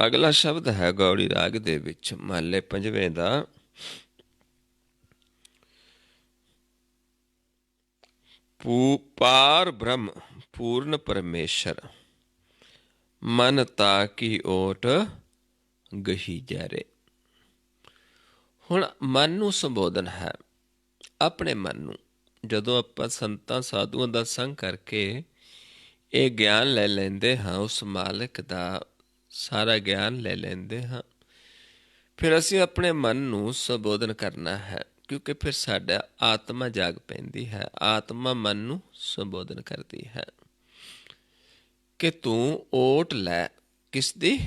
ਅਗਲਾ ਸ਼ਬਦ ਹੈ ਗੌੜੀ ਰਾਗ ਦੇ ਵਿੱਚ ਮਹੱਲੇ ਪੰਜਵੇਂ ਦਾ। ਪਾਰ ਬ੍ਰਹਮ ਪੂਰਨ ਪਰਮੇਸ਼ਰ, ਮਨ ਤਾ ਕੀ ਓਟ ਗਹੀ ਜਰੇ। ਹੁਣ ਮਨ ਨੂੰ ਸੰਬੋਧਨ ਹੈ, ਆਪਣੇ ਮਨ ਨੂੰ। ਜਦੋਂ ਆਪਾਂ ਸੰਤਾਂ ਸਾਧੂਆਂ ਦਾ ਸੰਗ ਕਰਕੇ ਇਹ ਗਿਆਨ ਲੈ ਲੈਂਦੇ ਹਾਂ, ਉਸ ਮਾਲਕ ਦਾ ਸਾਰਾ ਗਿਆਨ ਲੈ ਲੈਂਦੇ ਹਾਂ, ਫਿਰ ਅਸੀਂ ਆਪਣੇ ਮਨ ਨੂੰ ਸੰਬੋਧਨ ਕਰਨਾ ਹੈ, ਕਿਉਂਕਿ ਫਿਰ ਸਾਡਾ ਆਤਮਾ ਜਾਗ ਪੈਂਦੀ ਹੈ। ਆਤਮਾ ਮਨ ਨੂੰ ਸੰਬੋਧਨ ਕਰਦੀ ਹੈ ਕਿ ਤੂੰ ਓਟ ਲੈ ਕਿਸ ਦੀ?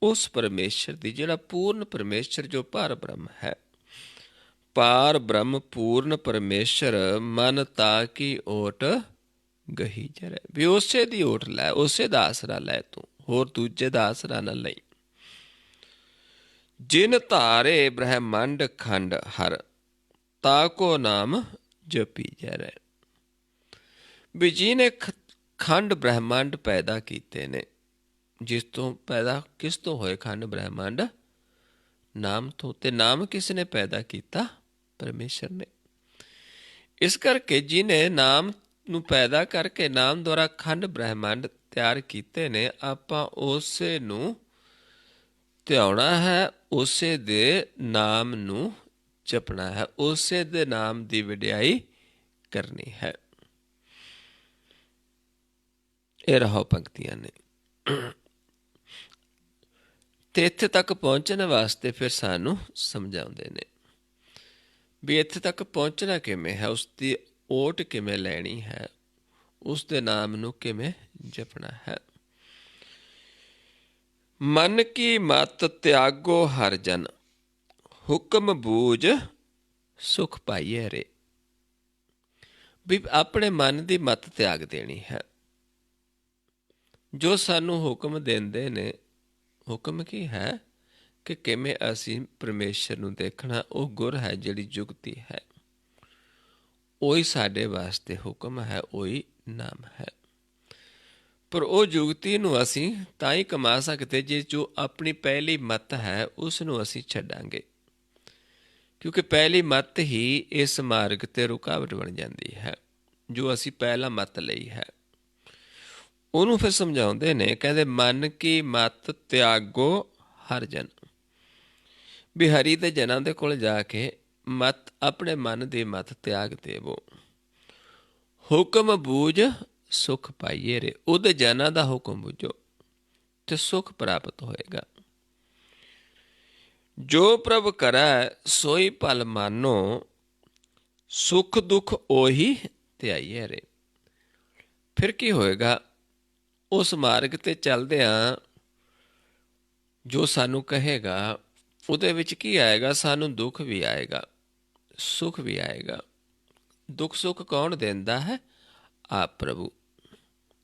ਉਸ ਪਰਮੇਸ਼ਰ ਦੀ, ਜਿਹੜਾ ਪੂਰਨ ਪਰਮੇਸ਼ਰ, ਜੋ ਪਾਰ ਬ੍ਰਹਮ ਹੈ। ਪਾਰ ਬ੍ਰਹਮ ਪੂਰਨ ਪਰਮੇਸ਼ਰ, ਮਨ ਤਾ ਕੀ ਓਟ ਗਹੀ ਜਰੇ। ਵੀ ਉਸੇ ਦੀ ਓਟ ਲੈ, ਉਸੇ ਦਾ ਆਸਰਾ ਲੈ ਤੂੰ, ਹੋਰ ਦੂਜੇ ਦਾ ਆਸਰਾ ਨਾ ਲਈ। ਜਿਨ ਧਾਰੇ ਬ੍ਰਹਮੰਡ ਖੰਡ ਹਰ, ਤਾ ਕੋ ਨਾਮ ਜਪੀ ਜਰੇ। ਵੀ ਜਿਹਨੇ ਖੰਡ ਬ੍ਰਹਮੰਡ ਪੈਦਾ ਕੀਤੇ ਨੇ, ਜਿਸ ਤੋਂ ਪੈਦਾ ਕਿਸ ਤੋਂ ਹੋਏ ਖੰਡ ਬ੍ਰਹਮੰਡ? ਨਾਮ ਤੋਂ। ਤੇ ਨਾਮ ਕਿਸ ਨੇ ਪੈਦਾ ਕੀਤਾ? ਪਰਮੇਸ਼ਰ ਨੇ। ਇਸ ਕਰਕੇ ਜਿਹਨੇ ਨਾਮ ਨੂੰ ਪੈਦਾ ਕਰਕੇ ਨਾਮ ਦੁਆਰਾ ਖੰਡ ਬ੍ਰਹਮੰਡ ਤਿਆਰ ਕੀਤੇ ਨੇ, ਆਪਾਂ ਉਸੇ ਨੂੰ ਧਿਆਉਣਾ ਹੈ, ਉਸੇ ਦੇ ਨਾਮ ਨੂੰ ਜਪਣਾ ਹੈ, ਉਸੇ ਦੇ ਨਾਮ ਦੀ ਵਡਿਆਈ ਕਰਨੀ ਹੈ। ਇਹ ਰਹੋ ਪੰਕਤੀਆਂ ਨੇ। ਤੇ ਇੱਥੇ ਤੱਕ ਪਹੁੰਚਣ ਵਾਸਤੇ ਫਿਰ ਸਾਨੂੰ ਸਮਝਾਉਂਦੇ ਨੇ ਵੀ ਇੱਥੇ ਤੱਕ ਪਹੁੰਚਣਾ ਕਿਵੇਂ ਹੈ, ਉਸ ਦੀ ਓਟ ਕਿਵੇਂ ਲੈਣੀ ਹੈ, ਉਸ ਦੇ ਨਾਮ ਨੂੰ ਕਿਵੇਂ ਜਪਣਾ ਹੈ। ਮਨ ਕੀ ਮਤ ਤਿਆਗੋ ਹਰ ਜਨ, ਹੁਕਮ ਬੂਝ ਸੁਖ ਪਾਈਏ ਰੇ। ਵੀ ਆਪਣੇ ਮਨ ਦੀ ਮਤ ਤਿਆਗ ਦੇਣੀ ਹੈ। ਜੋ ਸਾਨੂੰ ਹੁਕਮ ਦਿੰਦੇ ਨੇ, ਹੁਕਮ ਕੀ ਹੈ ਕਿ ਕਿਵੇਂ ਅਸੀਂ ਪਰਮੇਸ਼ਰ ਨੂੰ ਦੇਖਣਾ, ਉਹ ਗੁਰ ਹੈ, ਜਿਹੜੀ ਜੁਗਤੀ ਹੈ, ਉਹੀ ਸਾਡੇ ਵਾਸਤੇ ਹੁਕਮ ਹੈ, ਉਹੀ ਨਾਮ ਹੈ। ਪਰ ਉਹ ਜੁਗਤੀ ਨੂੰ ਅਸੀਂ ਤਾਂ ਹੀ ਕਮਾ ਸਕਦੇ ਜੇ ਜੋ ਆਪਣੀ ਪਹਿਲੀ ਮੱਤ ਹੈ ਉਸ ਨੂੰ ਅਸੀਂ ਛੱਡਾਂਗੇ, ਕਿਉਂਕਿ ਪਹਿਲੀ ਮੱਤ ਹੀ ਇਸ ਮਾਰਗ 'ਤੇ ਰੁਕਾਵਟ ਬਣ ਜਾਂਦੀ ਹੈ, ਜੋ ਅਸੀਂ ਪਹਿਲਾ ਮੱਤ ਲਈ ਹੈ। ਉਹਨੂੰ ਫਿਰ ਸਮਝਾਉਂਦੇ ਨੇ, ਕਹਿੰਦੇ ਮਨ ਕੀ ਮਤ ਤਿਆਗੋ ਹਰ ਜਨ। ਵੀ ਹਰੀ ਦੇ ਜਨਾਂ ਦੇ ਕੋਲ ਜਾ ਕੇ ਮਤ, ਆਪਣੇ ਮਨ ਦੀ ਮਤ ਤਿਆਗ ਦੇਵੋ। ਹੁਕਮ ਬੂਝ ਸੁਖ ਪਾਈਏ ਰੇ। ਉਹਦੇ ਜਨਾਂ ਦਾ ਹੁਕਮ ਬੁਝੋ ਤੇ ਸੁਖ ਪ੍ਰਾਪਤ ਹੋਏਗਾ। ਜੋ ਪ੍ਰਭ ਕਰੈ ਸੋਈ ਭਲ ਮਾਨੋ, ਸੁਖ ਦੁੱਖ ਉਹੀ ਧਿਆਈਏ ਰੇ। ਫਿਰ ਕੀ ਹੋਏਗਾ? ਉਸ ਮਾਰਗ 'ਤੇ ਚੱਲਦਿਆਂ ਜੋ ਸਾਨੂੰ ਕਹੇਗਾ, ਉਹਦੇ ਵਿੱਚ ਕੀ ਆਏਗਾ? ਸਾਨੂੰ ਦੁੱਖ ਵੀ ਆਏਗਾ, ਸੁਖ ਵੀ ਆਏਗਾ। ਦੁੱਖ ਸੁੱਖ ਕੌਣ ਦਿੰਦਾ ਹੈ? ਆਪ ਪ੍ਰਭੂ।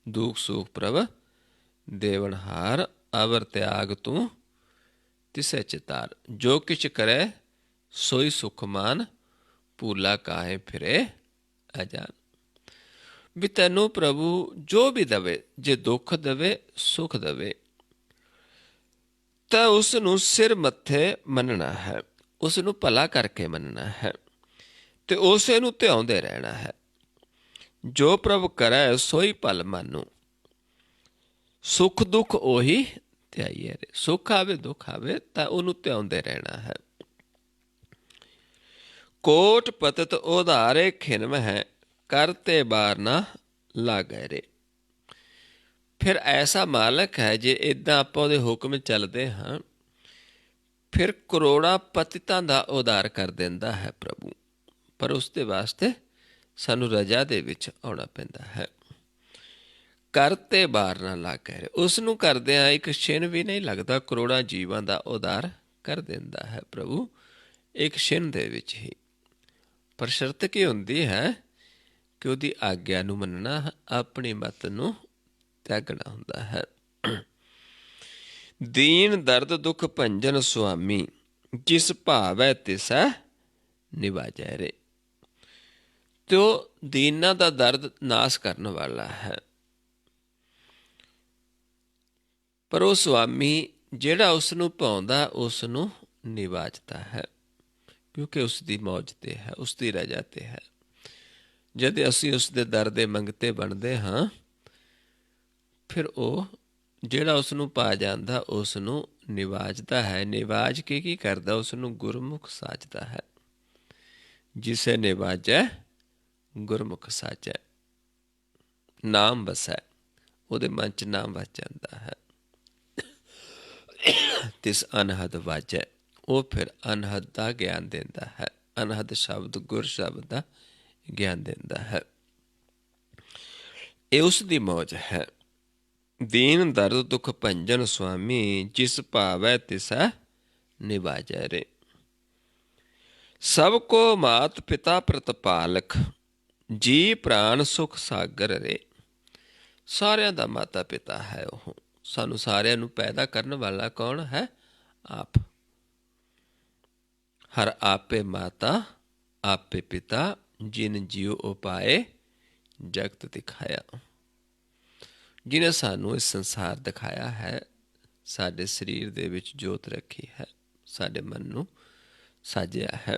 ਦੁੱਖ ਸੁਖ ਪ੍ਰਭ ਦੇਵਨਹਾਰ, ਅਵਰ ਤਿਆਗ ਤੂੰ ਤਿਸੈ ਚਿਤਾਰ। ਜੋ ਕਿਛ ਕਰੈ ਸੋਈ ਸੁਖ ਮਾਨ, ਭੂਲਾ ਕਾਹੇ ਫਿਰੇ ਅਜਾਨ। ਵੀ ਤੈਨੂੰ ਪ੍ਰਭੂ ਜੋ ਵੀ ਦੇਵੇ, ਜੇ ਦੁੱਖ ਦੇਵੇ, ਸੁਖ ਦੇਵੇ, ਤਾਂ ਉਸ ਨੂੰ ਸਿਰ ਮੱਥੇ ਮੰਨਣਾ ਹੈ, ਉਸ ਨੂੰ ਭਲਾ ਕਰਕੇ ਮੰਨਣਾ ਹੈ ਤੇ ਉਸੇ ਨੂੰ ਧਿਆਉਂਦੇ ਰਹਿਣਾ ਹੈ। ਜੋ ਪ੍ਰਭ ਕਰੈ ਸੋਈ ਭਲ ਮਾਨੂ, ਸੁੱਖ ਦੁੱਖ ਉਹੀ ਧਿਆਈਏ ਰੇ। ਸੁੱਖ ਆਵੇ ਦੁੱਖ ਆਵੇ ਤਾਂ ਉਹਨੂੰ ਧਿਆਉਂਦੇ ਰਹਿਣਾ ਹੈ। ਕੋਟ ਪਤਤ ਉਧਾਰੇ ਖਿਨਮ ਹੈ, ਕਰਤੇ ਬਾਰ ਨਾ ਲਾਗੈ ਰੇ। ਫਿਰ ਐਸਾ ਮਾਲਕ ਹੈ, ਜੇ ਇੱਦਾਂ ਆਪਾਂ ਉਹਦੇ ਹੁਕਮ ਚੱਲਦੇ ਹਾਂ ਫਿਰ ਕਰੋੜਾਂ ਪਤਿਤਾਂ ਦਾ ਉਧਾਰ ਕਰ ਦਿੰਦਾ ਹੈ ਪ੍ਰਭੂ, ਪਰ ਉਸ ਦੇ ਵਾਸਤੇ ਸਾਨੂੰ ਰਜਾ ਦੇ ਵਿੱਚ ਆਉਣਾ ਪੈਂਦਾ ਹੈ। ਕਰ ਤੇ ਬਾਰ ਨਾ ਲੱਗ ਰਹੇ, ਉਸ ਨੂੰ ਕਰਦਿਆਂ ਇੱਕ ਛਿਨ ਵੀ ਨਹੀਂ ਲੱਗਦਾ। ਕਰੋੜਾਂ ਜੀਵਾਂ ਦਾ ਉਧਾਰ ਕਰ ਦਿੰਦਾ ਹੈ ਪ੍ਰਭੂ ਇੱਕ ਛਿਨ ਦੇ ਵਿੱਚ ਹੀ। ਪਰ ਸ਼ਰਤ ਕੀ ਹੁੰਦੀ ਹੈ ਕਿ ਉਹਦੀ ਆਗਿਆ ਨੂੰ ਮੰਨਣਾ, ਆਪਣੀ ਮੱਤ ਨੂੰ ਤਿਆਗਣਾ ਹੁੰਦਾ ਹੈ। ਦੀਨ ਦਰਦ ਦੁੱਖ ਭੰਜਨ ਸੁਆਮੀ, ਜਿਸ ਭਾਵੈ ਤਿਸੈ ਨਿਵਾਜੈ ਰੇ। ਤੇ ਉਹ ਦੀਨਾਂ ਦਾ ਦਰਦ ਨਾਸ ਕਰਨ ਵਾਲਾ ਹੈ, ਪਰ ਉਹ ਸੁਆਮੀ ਜਿਹੜਾ ਉਸ ਨੂੰ ਭਾਉਂਦਾ ਉਸ ਨੂੰ ਨਿਵਾਜਦਾ ਹੈ, ਕਿਉਂਕਿ ਉਸ ਦੀ ਮੌਜ ਤੇ ਹੈ, ਉਸ ਦੀ ਰਜਾ ਤੇ ਹੈ। ਜਦ ਅਸੀਂ ਉਸ ਦੇ ਦਰ ਦੇ ਮੰਗਤੇ ਬਣਦੇ ਹਾਂ, ਫਿਰ ਉਹ ਜਿਹੜਾ ਉਸ ਨੂੰ ਪਾ ਜਾਂਦਾ ਉਸ ਨੂੰ ਨਿਵਾਜਦਾ ਹੈ। ਨਿਵਾਜ ਕੇ ਕੀ ਕਰਦਾ? ਉਸ ਨੂੰ ਗੁਰਮੁਖ ਸਾਜਦਾ ਹੈ। ਜਿਸੇ ਨਿਵਾਜੈ ਗੁਰਮੁਖ ਸਾਜੈ, ਨਾਮ ਵਸੈ, ਉਹਦੇ ਮਨ 'ਚ ਨਾਮ ਵਸ ਜਾਂਦਾ ਹੈ। ਤਿਸ ਅਨਹਦ ਵਾਜੈ, ਉਹ ਫਿਰ ਅਨਹਦ ਦਾ ਗਿਆਨ ਦਿੰਦਾ ਹੈ। ਅਨਹਦ ਸ਼ਬਦ ਗੁਰ ਸ਼ਬਦ ਦਾ ਗਿਆਨ ਦਿੰਦਾ ਹੈ। ਇਹ ਉਸ ਦੀ ਮੌਜ ਹੈ। ਦੀਨ ਦਰਦ ਦੁੱਖ ਭੰਜਨ ਸੁਆਮੀ, ਜਿਸ ਭਾਵੈ ਤਿਸੈ ਨਿਵਾਜੈ ਰੇ। ਸਭ ਕੋ ਮਾਤ ਪਿਤਾ ਪ੍ਰਤਪਾਲਕ, ਜੀ ਪ੍ਰਾਣ ਸੁਖ ਸਾਗਰ ਰੇ। ਸਾਰਿਆਂ ਦਾ ਮਾਤਾ ਪਿਤਾ ਹੈ ਉਹ। ਸਾਨੂੰ ਸਾਰਿਆਂ ਨੂੰ ਪੈਦਾ ਕਰਨ ਵਾਲਾ ਕੌਣ ਹੈ? ਆਪ। ਹਰ ਆਪੇ ਮਾਤਾ ਆਪੇ ਪਿਤਾ, ਜਿਨ ਜੀਉ ਉਪਾਏ ਜਗਤ ਦਿਖਾਇਆ। ਜਿਹਨੇ ਸਾਨੂੰ ਇਸ ਸੰਸਾਰ ਦਿਖਾਇਆ ਹੈ, ਸਾਡੇ ਸਰੀਰ ਦੇ ਵਿੱਚ ਜੋਤ ਰੱਖੀ ਹੈ, ਸਾਡੇ ਮਨ ਨੂੰ ਸਾਜਿਆ ਹੈ।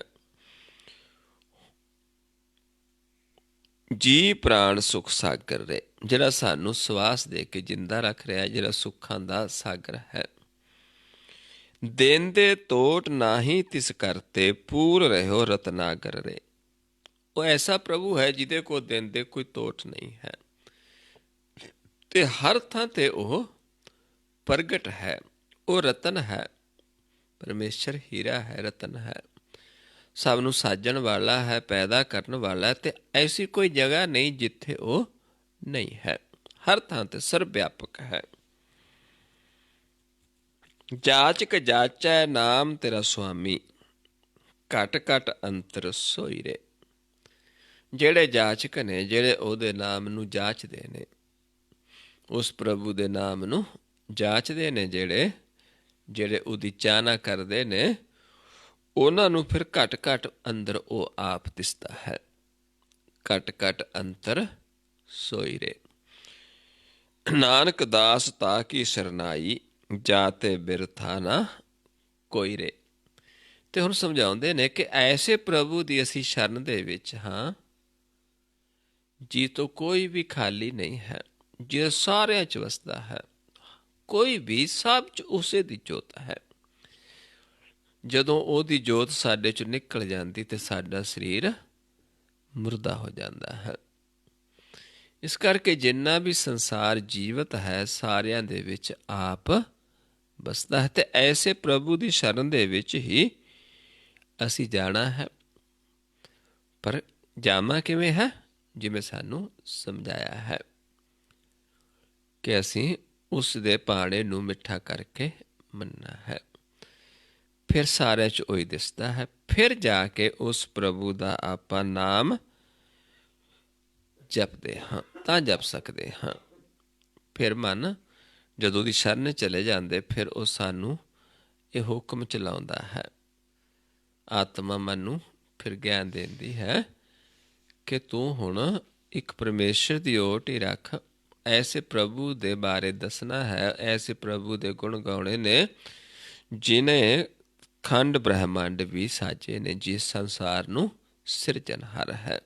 ਜੀ ਪ੍ਰਾਣ ਸੁਖ ਸਾਗਰ ਰੇ, ਜਿਹੜਾ ਸਾਨੂੰ ਸਵਾਸ ਦੇ ਕੇ ਜਿੰਦਾ ਰੱਖ ਰਿਹਾ, ਜਿਹੜਾ ਸੁੱਖਾਂ ਦਾ ਸਾਗਰ ਹੈ। ਦਿਨ ਦੇ ਤੋਟ ਨਾਹੀ ਤਿਸ ਕਰਤੇ, ਪੂਰ ਰਹਿਓ ਰਤਨਾਗਰ ਰੇ। ਉਹ ਐਸਾ ਪ੍ਰਭੂ ਹੈ ਜਿਹਦੇ ਕੋਲ ਦਿਨ ਦੇ ਕੋਈ ਤੋਟ ਨਹੀਂ ਹੈ, ਤੇ ਹਰ ਥਾਂ ਤੇ ਉਹ ਪ੍ਰਗਟ ਹੈ। ਉਹ ਰਤਨ ਹੈ, ਪਰਮੇਸ਼ਰ ਹੀਰਾ ਹੈ, ਰਤਨ ਹੈ, ਸਭ ਨੂੰ ਸਾਜਣ ਵਾਲਾ ਹੈ, ਪੈਦਾ ਕਰਨ ਵਾਲਾ ਹੈ, ਤੇ ਐਸੀ ਕੋਈ ਜਗ੍ਹਾ ਨਹੀਂ ਜਿੱਥੇ ਉਹ ਨਹੀਂ ਹੈ। ਹਰ ਥਾਂ ਤੇ ਸਰਬ ਵਿਆਪਕ ਹੈ। ਜਾਚਕ ਜਾਚੈ ਨਾਮ ਤੇਰਾ ਸੁਆਮੀ, ਘਟ ਘਟ ਅੰਤਰ ਸੋਈ ਰੇ। ਜਿਹੜੇ ਜਾਚਕ ਨੇ, ਜਿਹੜੇ ਉਹਦੇ ਨਾਮ ਨੂੰ ਜਾਚਦੇ ਨੇ, ਉਸ ਪ੍ਰਭੂ ਦੇ ਨਾਮ ਨੂੰ ਜਾਚਦੇ ਨੇ, ਜਿਹੜੇ ਉਹਦੀ ਚਾਹਨਾ ਕਰਦੇ ਨੇ, ਉਹਨਾਂ ਨੂੰ ਫਿਰ ਘਟ ਘਟ ਅੰਦਰ ਉਹ ਆਪ ਦਿਸਦਾ ਹੈ। ਘਟ ਘਟ ਅੰਤਰ ਸੋਈ ਰੇ। ਨਾਨਕ ਦਾਸ ਤਾ ਕੀ ਸਰਨਾਈ, ਜਾਤੇ ਬਿਰਥਾ ਨਾ ਕੋਈ ਰੇ। ਤੇ ਹੁਣ ਸਮਝਾਉਂਦੇ ਨੇ ਕਿ ਐਸੇ ਪ੍ਰਭੂ ਦੀ ਅਸੀਂ ਸ਼ਰਨ ਦੇ ਵਿੱਚ ਹਾਂ, ਜੀ ਤੋਂ ਕੋਈ ਵੀ ਖਾਲੀ ਨਹੀਂ ਹੈ, ਜਿਹੜਾ ਸਾਰਿਆਂ 'ਚ ਵਸਦਾ ਹੈ। ਕੋਈ ਵੀ, ਸਭ 'ਚ ਉਸੇ ਦੀ ਜੋਤ ਹੈ। ਜਦੋਂ ਉਹਦੀ ਜੋਤ ਸਾਡੇ 'ਚੋਂ ਨਿਕਲ ਜਾਂਦੀ ਤੇ ਸਾਡਾ ਸਰੀਰ ਮੁਰਦਾ ਹੋ ਜਾਂਦਾ ਹੈ। ਇਸ ਕਰਕੇ ਜਿੰਨਾ ਵੀ ਸੰਸਾਰ ਜੀਵਤ ਹੈ, ਸਾਰਿਆਂ ਦੇ ਵਿੱਚ ਆਪ ਵਸਦਾ ਹੈ, ਤੇ ਐਸੇ ਪ੍ਰਭੂ ਦੀ ਸ਼ਰਨ ਦੇ ਵਿੱਚ ਹੀ ਅਸੀਂ ਜਾਣਾ ਹੈ। ਪਰ ਜਾਵਾਂ ਕਿਵੇਂ ਹੈ? ਜਿਵੇਂ ਸਾਨੂੰ ਸਮਝਾਇਆ ਹੈ ਕਿ ਅਸੀਂ ਉਸ ਦੇ ਭਾਣੇ ਨੂੰ ਮਿੱਠਾ ਕਰਕੇ ਮੰਨਣਾ ਹੈ। ਫਿਰ ਸਾਰਿਆਂ 'ਚ ਉਹੀ ਦਿਸਦਾ ਹੈ। ਫਿਰ ਜਾ ਕੇ ਉਸ ਪ੍ਰਭੂ ਦਾ ਆਪਾਂ ਨਾਮ ਜਪਦੇ ਹਾਂ ਤਾਂ ਜਪ ਸਕਦੇ ਹਾਂ। ਫਿਰ ਮਨ ਜਦੋਂ ਦੀ ਸ਼ਰਨ ਚਲੇ ਜਾਂਦੇ, ਫਿਰ ਉਹ ਸਾਨੂੰ ਇਹ ਹੁਕਮ ਚਲਾਉਂਦਾ ਹੈ। ਆਤਮਾ ਮਨ ਨੂੰ ਫਿਰ ਗਿਆਨ ਦਿੰਦੀ ਹੈ ਕਿ ਤੂੰ ਹੁਣ ਇੱਕ ਪਰਮੇਸ਼ਰ ਦੀ ਓਟ ਹੀ ਰੱਖ। ਐਸੇ ਪ੍ਰਭੂ ਦੇ ਬਾਰੇ ਦੱਸਣਾ ਹੈ, ਐਸੇ ਪ੍ਰਭੂ ਦੇ ਗੁਣ ਗਾਉਣੇ ਨੇ ਜਿਹਨੇ ਖੰਡ ਬ੍ਰਹਿਮੰਡ ਵੀ ਸਾਜੇ ਨੇ, ਜਿਸ ਸੰਸਾਰ ਨੂੰ ਸਿਰਜਣਹਾਰ ਹੈ।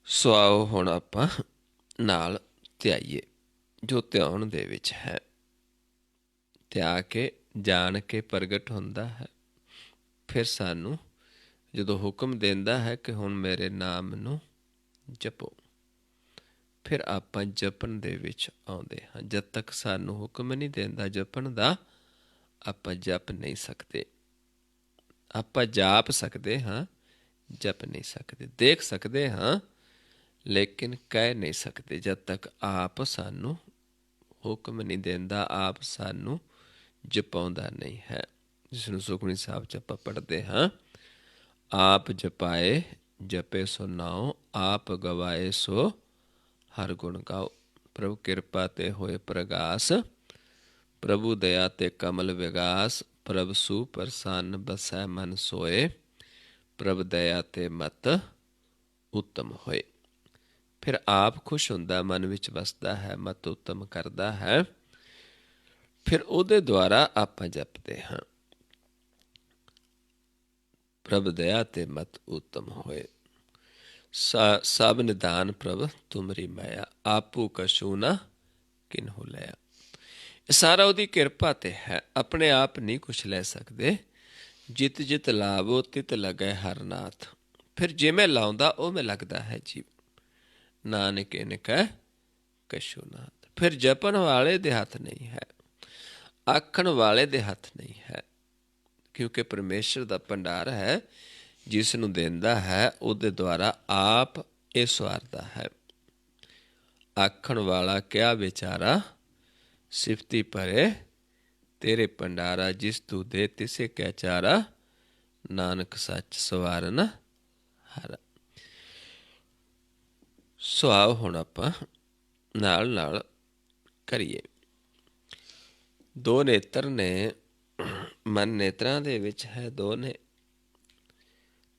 ਸੋ ਆਓ ਹੁਣ ਆਪਾਂ ਨਾਲ ਧਿਆਈਏ ਜੋ ਧਿਆਉਣ ਦੇ ਵਿੱਚ ਹੈ। ਧਿਆ ਕੇ ਜਾਣ ਕੇ ਪ੍ਰਗਟ ਹੁੰਦਾ ਹੈ। ਫਿਰ ਸਾਨੂੰ ਜਦੋਂ ਹੁਕਮ ਦਿੰਦਾ ਹੈ ਕਿ ਹੁਣ ਮੇਰੇ ਨਾਮ ਨੂੰ ਜਪੋ, ਫਿਰ ਆਪਾਂ ਜਪਣ ਦੇ ਵਿੱਚ ਆਉਂਦੇ ਹਾਂ। ਜਦ ਤੱਕ ਸਾਨੂੰ ਹੁਕਮ ਨਹੀਂ ਦਿੰਦਾ ਜਪਣ ਦਾ, ਆਪਾਂ ਜਪ ਨਹੀਂ ਸਕਦੇ। ਆਪਾਂ ਜਾਪ ਸਕਦੇ ਹਾਂ, ਜਪ ਨਹੀਂ ਸਕਦੇ। ਦੇਖ ਸਕਦੇ ਹਾਂ ਲੇਕਿਨ ਕਹਿ ਨਹੀਂ ਸਕਦੇ ਜਦ ਤੱਕ ਆਪ ਸਾਨੂੰ ਹੁਕਮ ਨਹੀਂ ਦਿੰਦਾ, ਆਪ ਸਾਨੂੰ ਜਪਾਉਂਦਾ ਨਹੀਂ ਹੈ। ਜਿਸ ਨੂੰ ਸੁਖਮਨੀ ਸਾਹਿਬ 'ਚ ਆਪਾਂ ਪੜ੍ਹਦੇ ਹਾਂ, ਆਪ ਜਪਾਏ ਜਪੇ ਸੋ ਨਾਉ, ਆਪ ਗਵਾਏ ਸੋ ਹਰ ਗੁਣ ਗਾਓ। ਪ੍ਰਭੂ ਕਿਰਪਾ ਤੇ ਹੋਏ ਪ੍ਰਗਾਸ, ਪ੍ਰਭੂ ਦਇਆ ਤੇ ਕਮਲ ਵਿਗਾਸ, ਪ੍ਰਭ ਸੂ ਪ੍ਰਸੰਨ ਬਸੈ ਮਨ ਸੋਏ, ਪ੍ਰਭ ਦਇਆ ਤੇ ਮਤ ਉੱਤਮ ਹੋਏ। ਫਿਰ ਆਪ ਖੁਸ਼ ਹੁੰਦਾ, ਮਨ ਵਿੱਚ ਵਸਦਾ ਹੈ, ਮਤ ਉੱਤਮ ਕਰਦਾ ਹੈ। ਫਿਰ ਉਹਦੇ ਦੁਆਰਾ ਆਪਾਂ ਜਪਦੇ ਹਾਂ, ਪ੍ਰਭ ਦਇਆ ਤੇ ਮਤ ਉੱਤਮ ਹੋਏ। ਸਭ ਨਿਦਾਨ ਪ੍ਰਭ ਤੁਮਰੀ ਮਾਇਆ, ਆਪੂ ਕਛੂ ਨਾ ਕਿਨਹੂ ਲਿਆ। ਇਹ ਸਾਰਾ ਉਹਦੀ ਕਿਰਪਾ ਤੇ ਹੈ, ਆਪਣੇ ਆਪ ਨਹੀਂ ਕੁਛ ਲੈ ਸਕਦੇ। ਜਿਤ ਜਿਤ ਲਾਵੋ ਤਿਤ ਲਗੈ ਹਰ ਨਾਥ। ਫਿਰ ਜਿਵੇਂ ਲਾਉਂਦਾ ਉਵੇਂ ਲੱਗਦਾ ਹੈ ਜੀਵ, ਨਾਨਕ ਇਨ ਕੈ ਕਛੂ ਨਾਥ। ਫਿਰ ਜਪਣ ਵਾਲੇ ਦੇ ਹੱਥ ਨਹੀਂ ਹੈ, ਆਖਣ ਵਾਲੇ ਦੇ ਹੱਥ ਨਹੀਂ ਹੈ, ਕਿਉਂਕਿ ਪਰਮੇਸ਼ਰ ਦਾ ਭੰਡਾਰ ਹੈ। ਜਿਸ ਨੂੰ ਦਿੰਦਾ ਹੈ ਉਹਦੇ ਦੁਆਰਾ ਆਪ ਇਹ ਸਵਾਰਦਾ ਹੈ। ਆਖਣ ਵਾਲਾ ਕਿਆ ਵਿਚਾਰਾ, ਸਿਫਤੀ ਭਰੇ ਤੇਰੇ ਭੰਡਾਰਾ। ਜਿਸ ਤੂੰ ਦੇ ਤਿਸੇ ਕੈ ਚਾਰਾ, ਨਾਨਕ ਸੱਚ ਸਵਾਰਨ ਹਾਰਾ। ਸੋ ਆਓ ਹੁਣ ਆਪਾਂ ਨਾਲ ਨਾਲ ਕਰੀਏ। ਦੋ ਨੇਤਰ ਨੇ, ਮਨ ਨੇਤਰਾਂ ਦੇ ਵਿੱਚ ਹੈ ਦੋ ਨੇ,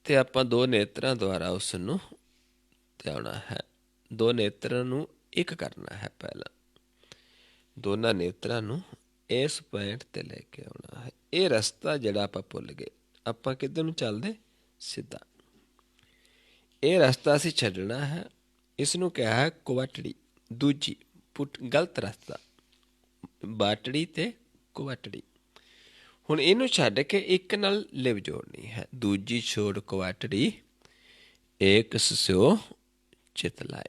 ਤੇ ਆਪਾਂ ਦੋ ਨੇਤਰਾਂ ਦੁਆਰਾ ਉਸ ਨੂੰ ਧਿਆਉਣਾ ਹੈ। ਦੋ ਨੇਤਰਾਂ ਨੂੰ ਇੱਕ ਕਰਨਾ ਹੈ। ਪਹਿਲਾਂ ਦੋਨਾਂ ਨੇਤਰਾਂ ਨੂੰ ਇਸ ਪੁਆਇੰਟ ਤੇ ਲੈ ਕੇ ਆਉਣਾ ਹੈ। ਇਹ ਰਸਤਾ ਜਿਹੜਾ ਆਪਾਂ ਭੁੱਲ ਗਏ, ਆਪਾਂ ਕਿੱਧਰ ਨੂੰ ਚੱਲਦੇ? ਸਿੱਧਾ। ਇਹ ਰਸਤਾ ਅਸੀਂ ਛੱਡਣਾ ਹੈ। ਇਸ ਨੂੰ ਕਿਹਾ ਹੈ ਕੁਵਟੜੀ, ਦੂਜੀ ਗਲਤ ਰਸਤਾ, ਬਾਟੜੀ ਤੇ ਕੁਵਟੜੀ। ਹੁਣ ਇਹਨੂੰ ਛੱਡ ਕੇ ਇੱਕ ਨਾਲ ਲਿਵ ਜੋੜਨੀ ਹੈ। ਦੂਜੀ ਛੋੜ ਕੁਵਟੜੀ, ਏਕ ਸਿਓ ਚਿਤ ਲਾਏ।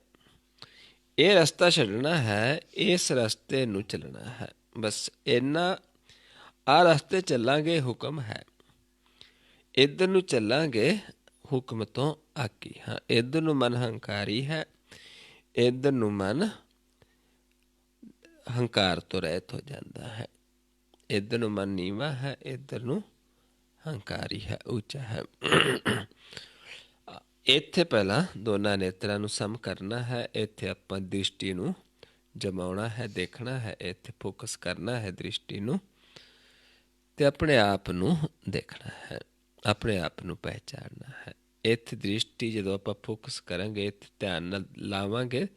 ਇਹ ਰਸਤਾ ਛੱਡਣਾ ਹੈ, ਇਸ ਰਸਤੇ ਨੂੰ ਚੱਲਣਾ ਹੈ। ਬਸ ਇੰਨਾ, ਆਹ ਰਸਤੇ ਚੱਲਾਂਗੇ ਹੁਕਮ ਹੈ, ਇੱਧਰ ਨੂੰ ਚੱਲਾਂਗੇ ਹੁਕਮ ਤੋਂ ਆਕੀ ਹਾਂ। ਇੱਧਰ ਨੂੰ ਮਨ ਹੰਕਾਰੀ ਹੈ, ਇੱਧਰ ਨੂੰ ਮਨ ਹੰਕਾਰ ਤੋਂ ਰਹਿਤ ਹੋ ਜਾਂਦਾ ਹੈ। ਇੱਧਰ ਨੂੰ ਮਨ ਨੀਵਾਂ ਹੈ, ਇੱਧਰ ਨੂੰ ਹੰਕਾਰੀ ਹੈ, ਉੱਚਾ ਹੈ। ਇੱਥੇ ਪਹਿਲਾਂ ਦੋਨਾਂ ਨੇਤਰਾਂ ਨੂੰ ਸਮ ਕਰਨਾ ਹੈ। ਇੱਥੇ ਆਪਾਂ ਦ੍ਰਿਸ਼ਟੀ ਨੂੰ ਜਮਾਉਣਾ ਹੈ, ਦੇਖਣਾ ਹੈ। ਇੱਥੇ ਫੋਕਸ ਕਰਨਾ ਹੈ ਦ੍ਰਿਸ਼ਟੀ ਨੂੰ, ਤੇ ਆਪਣੇ ਆਪ ਨੂੰ ਦੇਖਣਾ ਹੈ, ਆਪਣੇ ਆਪ ਨੂੰ ਪਹਿਚਾਨਣਾ ਹੈ। ਇੱਥੇ ਦ੍ਰਿਸ਼ਟੀ ਜਦੋਂ ਆਪਾਂ ਫੋਕਸ ਕਰਾਂਗੇ, ਇੱਥੇ ਧਿਆਨ ਨਾਲ ਲਾਵਾਂਗੇ,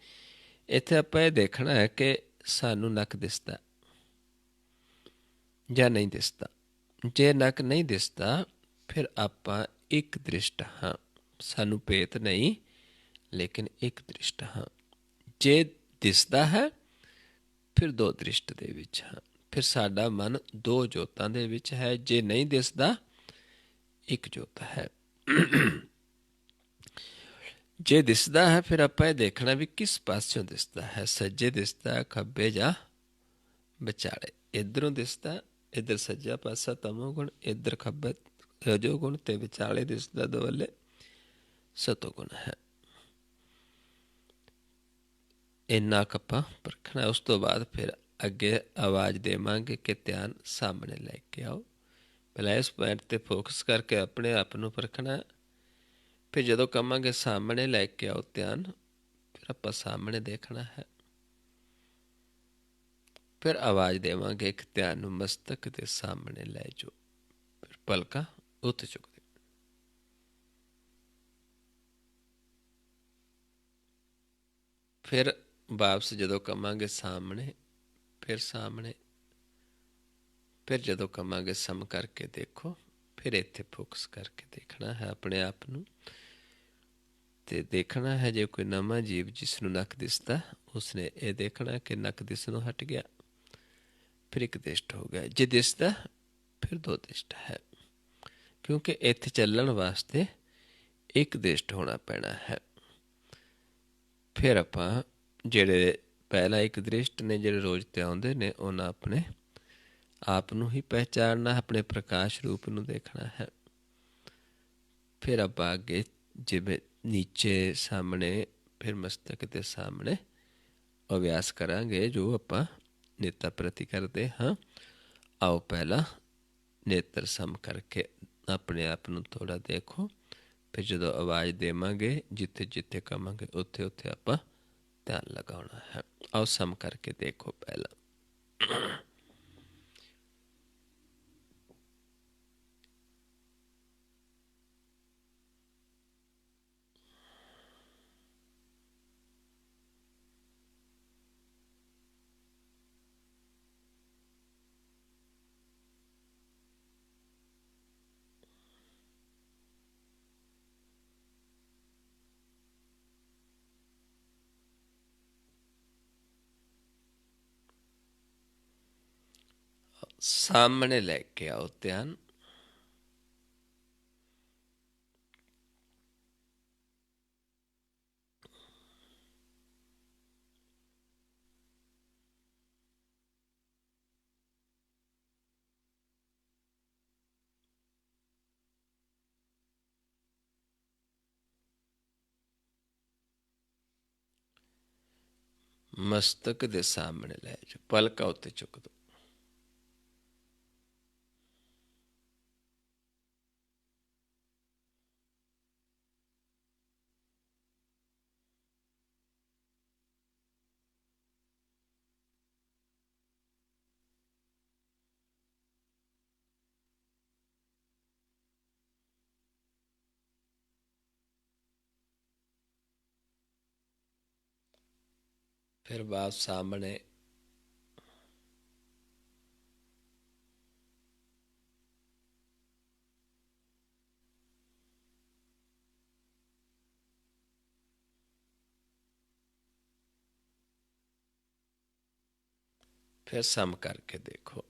ਇੱਥੇ ਆਪਾਂ ਇਹ ਦੇਖਣਾ ਹੈ ਕਿ ਸਾਨੂੰ ਨੱਕ ਦਿਸਦਾ ਜਾਂ ਨਹੀਂ ਦਿਸਦਾ। ਜੇ ਨੱਕ ਨਹੀਂ ਦਿਸਦਾ ਫਿਰ ਆਪਾਂ ਇੱਕ ਦ੍ਰਿਸ਼ਟ ਹਾਂ, ਸਾਨੂੰ ਭੇਤ ਨਹੀਂ, ਲੇਕਿਨ ਇੱਕ ਦ੍ਰਿਸ਼ਟ ਹਾਂ। ਜੇ ਦਿਸਦਾ ਹੈ ਫਿਰ ਦੋ ਦ੍ਰਿਸ਼ਟ ਦੇ ਵਿੱਚ ਹਾਂ, ਫਿਰ ਸਾਡਾ ਮਨ ਦੋ ਜੋਤਾਂ ਦੇ ਵਿੱਚ ਹੈ। ਜੇ ਨਹੀਂ ਦਿਸਦਾ, ਇੱਕ ਜੋਤ ਹੈ। ਜੇ ਦਿਸਦਾ ਹੈ ਫਿਰ ਆਪਾਂ ਇਹ ਦੇਖਣਾ ਵੀ ਕਿਸ ਪਾਸਿਓਂ ਦਿਸਦਾ ਹੈ, ਸੱਜੇ ਦਿਸਦਾ ਹੈ, ਖੱਬੇ ਜਾਂ ਵਿਚਾਲੇ। ਇੱਧਰੋਂ ਦਿਸਦਾ, ਇੱਧਰ ਸੱਜਾ ਪਾਸਾ ਤਮੋ ਗੁਣ, ਇੱਧਰ ਖੱਬੇ ਰਜੋ ਗੁਣ, ਤੇ ਵਿਚਾਲੇ ਦਿਸਦਾ ਦਵੱਲੇ ਸਤੋ ਗੁਣ ਹੈ। ਇੰਨਾ ਕੱਪਾ ਪਰਖਣਾ। ਉਸ ਤੋਂ ਬਾਅਦ ਫਿਰ ਅੱਗੇ ਆਵਾਜ਼ ਦੇਵਾਂਗੇ ਕਿ ਧਿਆਨ ਸਾਹਮਣੇ ਲੈ ਕੇ ਆਓ। ਪਹਿਲਾਂ ਇਸ ਪੁਆਇੰਟ 'ਤੇ ਫੋਕਸ ਕਰਕੇ ਆਪਣੇ ਆਪ ਨੂੰ ਪਰਖਣਾ। ਫਿਰ ਜਦੋਂ ਕਹਾਂਗੇ ਸਾਹਮਣੇ ਲੈ ਕੇ ਆਓ ਧਿਆਨ, ਫਿਰ ਆਪਾਂ ਸਾਹਮਣੇ ਦੇਖਣਾ ਹੈ। ਫਿਰ ਆਵਾਜ਼ ਦੇਵਾਂਗੇ ਇੱਕ ਧਿਆਨ ਨੂੰ ਮਸਤਕ ਦੇ ਸਾਹਮਣੇ ਲੈ ਜਾਓ। ਫਿਰ ਪਲਕਾਂ ਉੱਤ ਚੁੱਕਦੇ, ਫਿਰ ਵਾਪਸ ਜਦੋਂ ਕਹਾਂਗੇ ਸਾਹਮਣੇ, ਫਿਰ ਸਾਹਮਣੇ, ਫਿਰ ਜਦੋਂ ਕਹਾਂਗੇ ਸਮ ਕਰਕੇ ਦੇਖੋ, ਫਿਰ ਇੱਥੇ ਫੋਕਸ ਕਰਕੇ ਦੇਖਣਾ ਹੈ ਆਪਣੇ ਆਪ ਨੂੰ। ਤੇ ਦੇਖਣਾ ਹੈ ਜੇ ਕੋਈ ਨਵਾਂ ਜੀਵ ਜਿਸ ਨੂੰ ਨੱਕ ਦਿਸਦਾ, ਉਸਨੇ ਇਹ ਦੇਖਣਾ ਕਿ ਨੱਕ ਦਿਸਣੋਂ ਹਟ ਗਿਆ, ਫਿਰ ਇੱਕ ਦਿਸ਼ਟ ਹੋ ਗਿਆ। ਜੇ ਦਿਸਦਾ ਫਿਰ ਦੋ ਦਿਸ਼ਟ ਹੈ, ਕਿਉਂਕਿ ਇੱਥੇ ਚੱਲਣ ਵਾਸਤੇ ਇੱਕ ਦਿਸ਼ਟ ਹੋਣਾ ਪੈਣਾ ਹੈ। ਫਿਰ ਆਪਾਂ ਜਿਹੜੇ ਪਹਿਲਾਂ ਇੱਕ ਦ੍ਰਿਸ਼ਟ ਨੇ, ਜਿਹੜੇ ਰੋਜ਼ ਤੇ ਆਉਂਦੇ ਨੇ, ਉਹਨਾਂ ਆਪਣੇ ਆਪ ਨੂੰ ਹੀ ਪਹਿਚਾਨਣਾ, ਆਪਣੇ ਪ੍ਰਕਾਸ਼ ਰੂਪ ਨੂੰ ਦੇਖਣਾ ਹੈ। ਫਿਰ ਆਪਾਂ ਅੱਗੇ ਜਿਵੇਂ ਨੀਚੇ ਸਾਹਮਣੇ, ਫਿਰ ਮਸਤਕ ਦੇ ਸਾਹਮਣੇ ਅਭਿਆਸ ਕਰਾਂਗੇ ਜੋ ਆਪਾਂ ਨੇਤਾ ਪ੍ਰਤੀ ਕਰਦੇ ਹਾਂ। ਆਓ ਪਹਿਲਾਂ ਨੇਤਰ ਸਮ ਕਰਕੇ ਆਪਣੇ ਆਪ ਨੂੰ ਥੋੜ੍ਹਾ ਦੇਖੋ, ਫਿਰ ਜਦੋਂ ਆਵਾਜ਼ ਦੇਵਾਂਗੇ ਜਿੱਥੇ ਜਿੱਥੇ ਕਹਾਂਗੇ ਉੱਥੇ ਉੱਥੇ ਆਪਾਂ ਧਿਆਨ ਲਗਾਉਣਾ ਹੈ। ਆਓ ਸਮ ਕਰਕੇ ਦੇਖੋ ਪਹਿਲਾਂ। ਸਾਹਮਣੇ ਲੈ ਕੇ ਆਓ ਧਿਆਨ। ਮਸਤਕ ਦੇ ਸਾਹਮਣੇ ਲੈ ਜਾਓ, ਪਲਕਾਂ ਉੱਤੇ ਚੁੱਕ ਦਿਓ। ਫਿਰ ਬਾਤ ਸਾਹਮਣੇ, फिर सम करके देखो।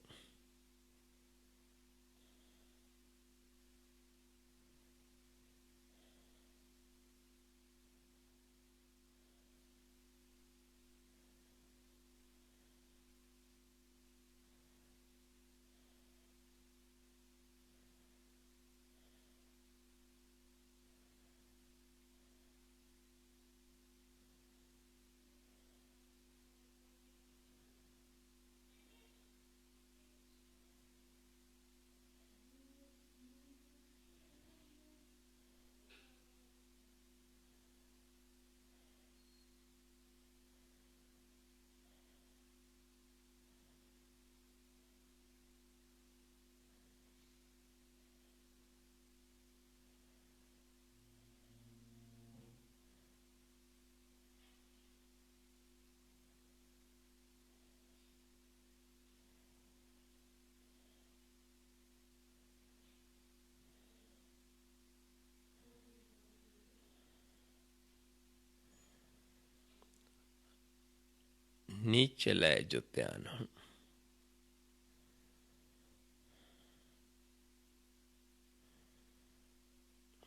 नीचे ले जो ध्यान हुण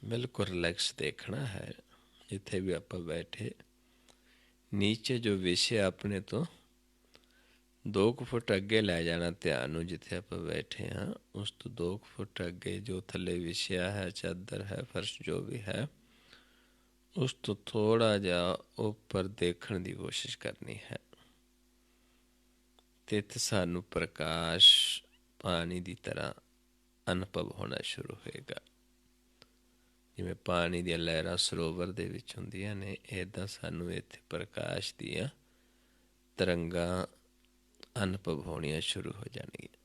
बिल्कुल रिलैक्स देखना है। जिथे भी आप बैठे नीचे जो विषय अपने तो 2 फुट अगे लै जाना ध्यान नूं। जिथे आप बैठे हाँ उस तो 2 फुट अगे जो थले विछया है, चादर है, फर्श जो भी है, उस तो थोड़ा जा ऊपर देखने की कोशिश करनी है। तित सानू प्रकाश पानी की तरह अनुभव होना शुरू होएगा। जिवें पानी दी लहरां सरोवर दे विच हुंदियां ने, इदां सानू इत्थे प्रकाश दियां तरंगां अनुभव होणियां शुरू हो जाणगियां।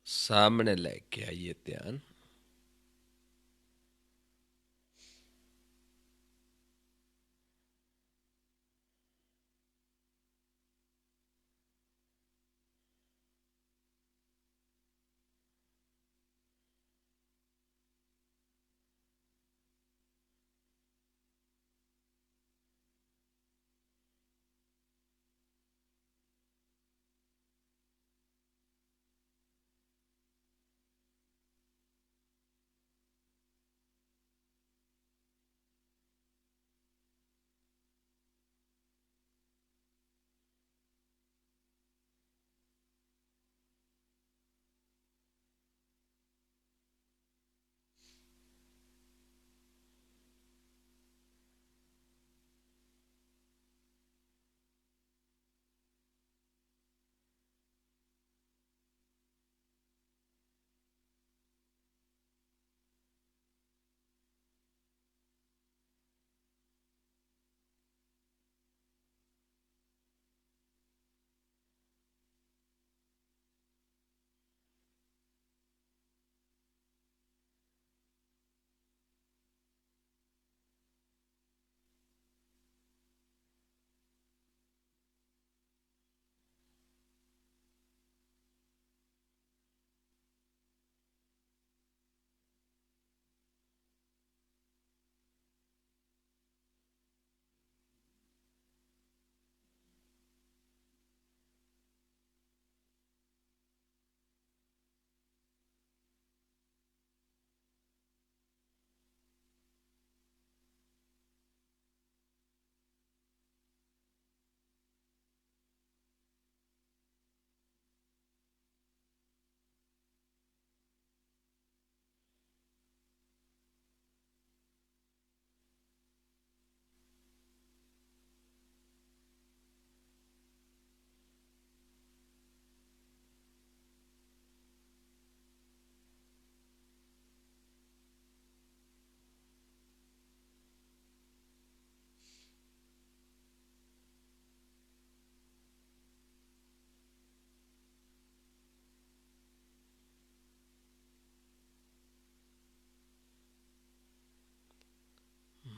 सामने लेके आइए ध्यान।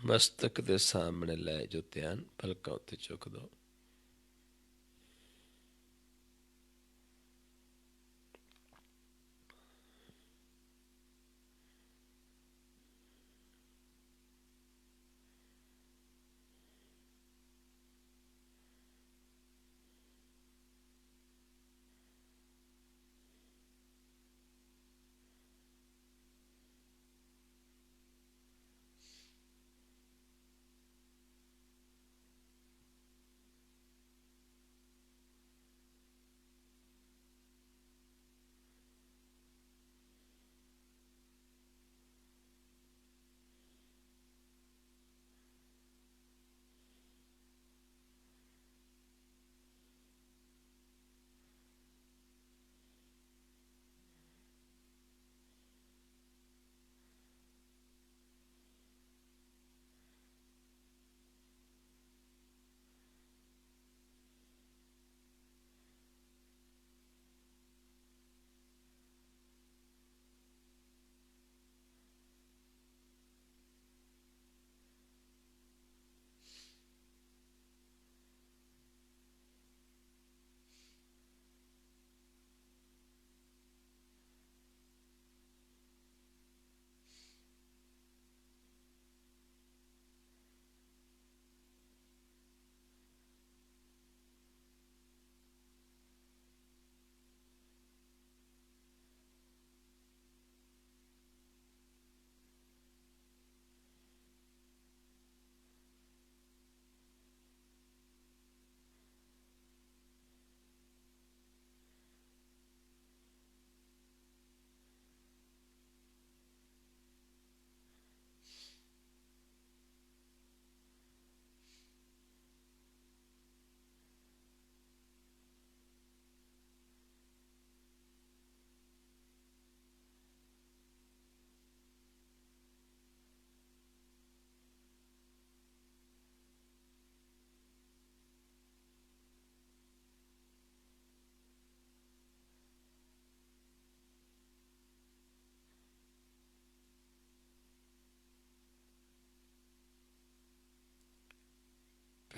मस्तक दे सामने लै जो ध्यान, पलकां उत्ते चुक दो।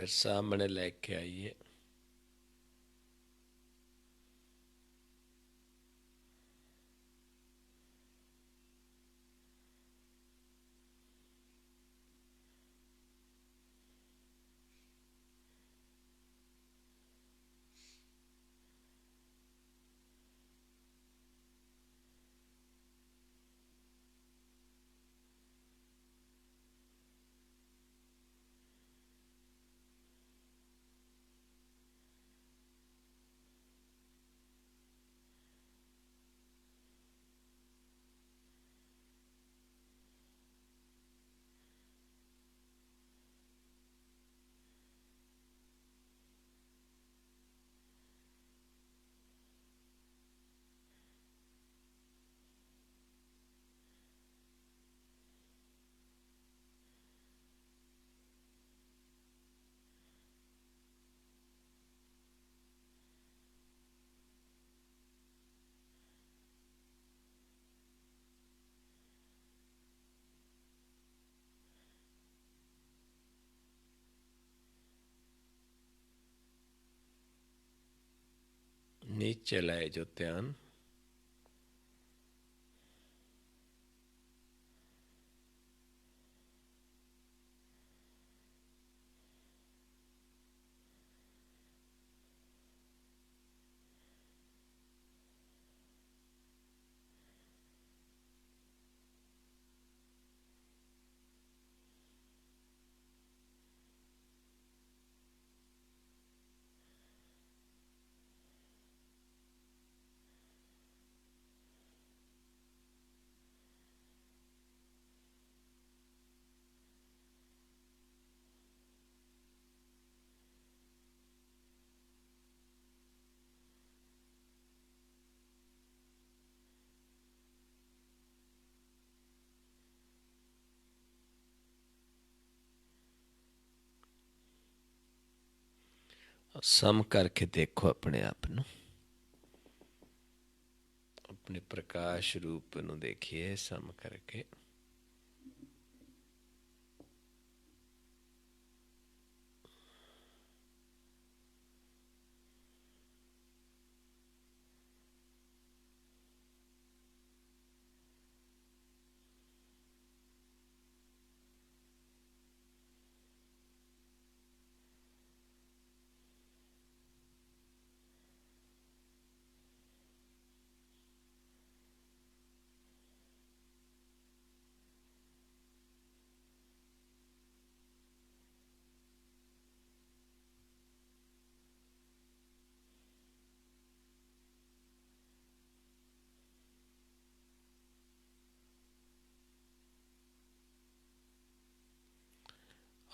ਫਿਰ ਸਾਹਮਣੇ ਲੈ ਕੇ ਆਈਏ। नीचे लाए जो ध्यान। सम करके देखो अपने आप ਨੂੰ, अपने प्रकाश रूप ਨੂੰ देखिए सम करके।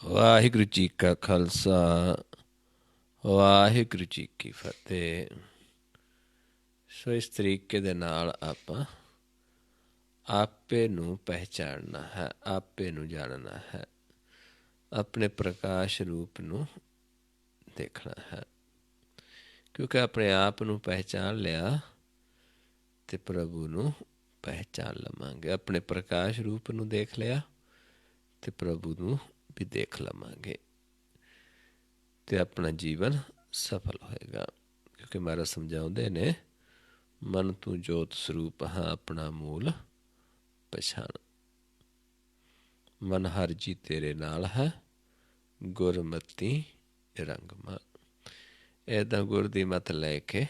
ਵਾਹਿਗੁਰੂ ਜੀ ਕਾ ਖਾਲਸਾ, ਵਾਹਿਗੁਰੂ ਜੀ ਕੀ ਫਤਿਹ। ਸੋ ਇਸ ਤਰੀਕੇ ਦੇ ਨਾਲ ਆਪਾਂ ਆਪੇ ਨੂੰ ਪਹਿਚਾਨਣਾ ਹੈ, ਆਪੇ ਨੂੰ ਜਾਣਨਾ ਹੈ, ਆਪਣੇ ਪ੍ਰਕਾਸ਼ ਰੂਪ ਨੂੰ ਦੇਖਣਾ ਹੈ। ਕਿਉਂਕਿ ਆਪਣੇ ਆਪ ਨੂੰ ਪਹਿਚਾਨ ਲਿਆ ਤੇ ਪ੍ਰਭੂ ਨੂੰ ਪਹਿਚਾਨ ਲਵਾਂਗੇ। ਆਪਣੇ ਪ੍ਰਕਾਸ਼ ਰੂਪ ਨੂੰ ਦੇਖ ਲਿਆ ਤੇ ਪ੍ਰਭੂ ਨੂੰ ਵੀ ਦੇਖ ਲਵਾਂਗੇ ਤੇ ਆਪਣਾ ਜੀਵਨ ਸਫਲ ਹੋਏਗਾ। ਕਿਉਂਕਿ ਮਹਾਰਾਜ ਸਮਝਾਉਂਦੇ ਨੇ, ਮਨ ਤੂੰ ਜੋਤ ਸਰੂਪ ਹਾਂ ਆਪਣਾ ਮੂਲ ਪਛਾਣ। ਮਨ ਹਰ ਜੀ ਤੇਰੇ ਨਾਲ ਹੈ, ਗੁਰਮਤੀ ਰੰਗ ਮਾਨ। ਇੱਦਾਂ ਗੁਰ ਦੀ ਮੱਤ ਲੈ ਕੇ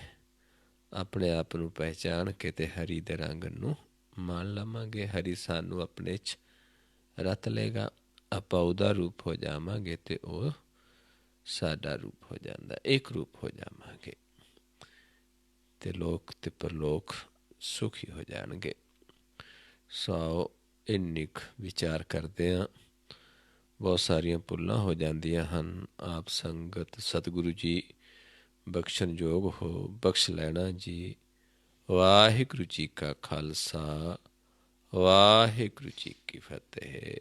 ਆਪਣੇ ਆਪ ਨੂੰ ਪਹਿਚਾਣ ਕੇ ਤੇ ਹਰੀ ਦੇ ਰੰਗ ਨੂੰ ਮੰਨ ਲਵਾਂਗੇ। ਹਰੀ ਸਾਨੂੰ ਆਪਣੇ 'ਚ ਰਤ ਲਏਗਾ, ਆਪਾਂ ਉਹਦਾ ਰੂਪ ਹੋ ਜਾਵਾਂਗੇ ਤੇ ਉਹ ਸਾਡਾ ਰੂਪ ਹੋ ਜਾਂਦਾ, ਇੱਕ ਰੂਪ ਹੋ ਜਾਵਾਂਗੇ ਤੇ ਲੋਕ ਤੇ ਪਰਲੋਕ ਸੁਖੀ ਹੋ ਜਾਣਗੇ। ਸੋ ਇੰਨੀ ਕੁ ਵਿਚਾਰ ਕਰਦੇ ਹਾਂ। ਬਹੁਤ ਸਾਰੀਆਂ ਭੁੱਲਾਂ ਹੋ ਜਾਂਦੀਆਂ ਹਨ। ਆਪ ਸੰਗਤ ਸਤਿਗੁਰੂ ਜੀ ਬਖਸ਼ਣਯੋਗ ਹੋ, ਬਖਸ਼ ਲੈਣਾ ਜੀ। ਵਾਹਿਗੁਰੂ ਜੀ ਕਾ ਖਾਲਸਾ, ਵਾਹਿਗੁਰੂ ਜੀ ਕੀ ਫਤਿਹ।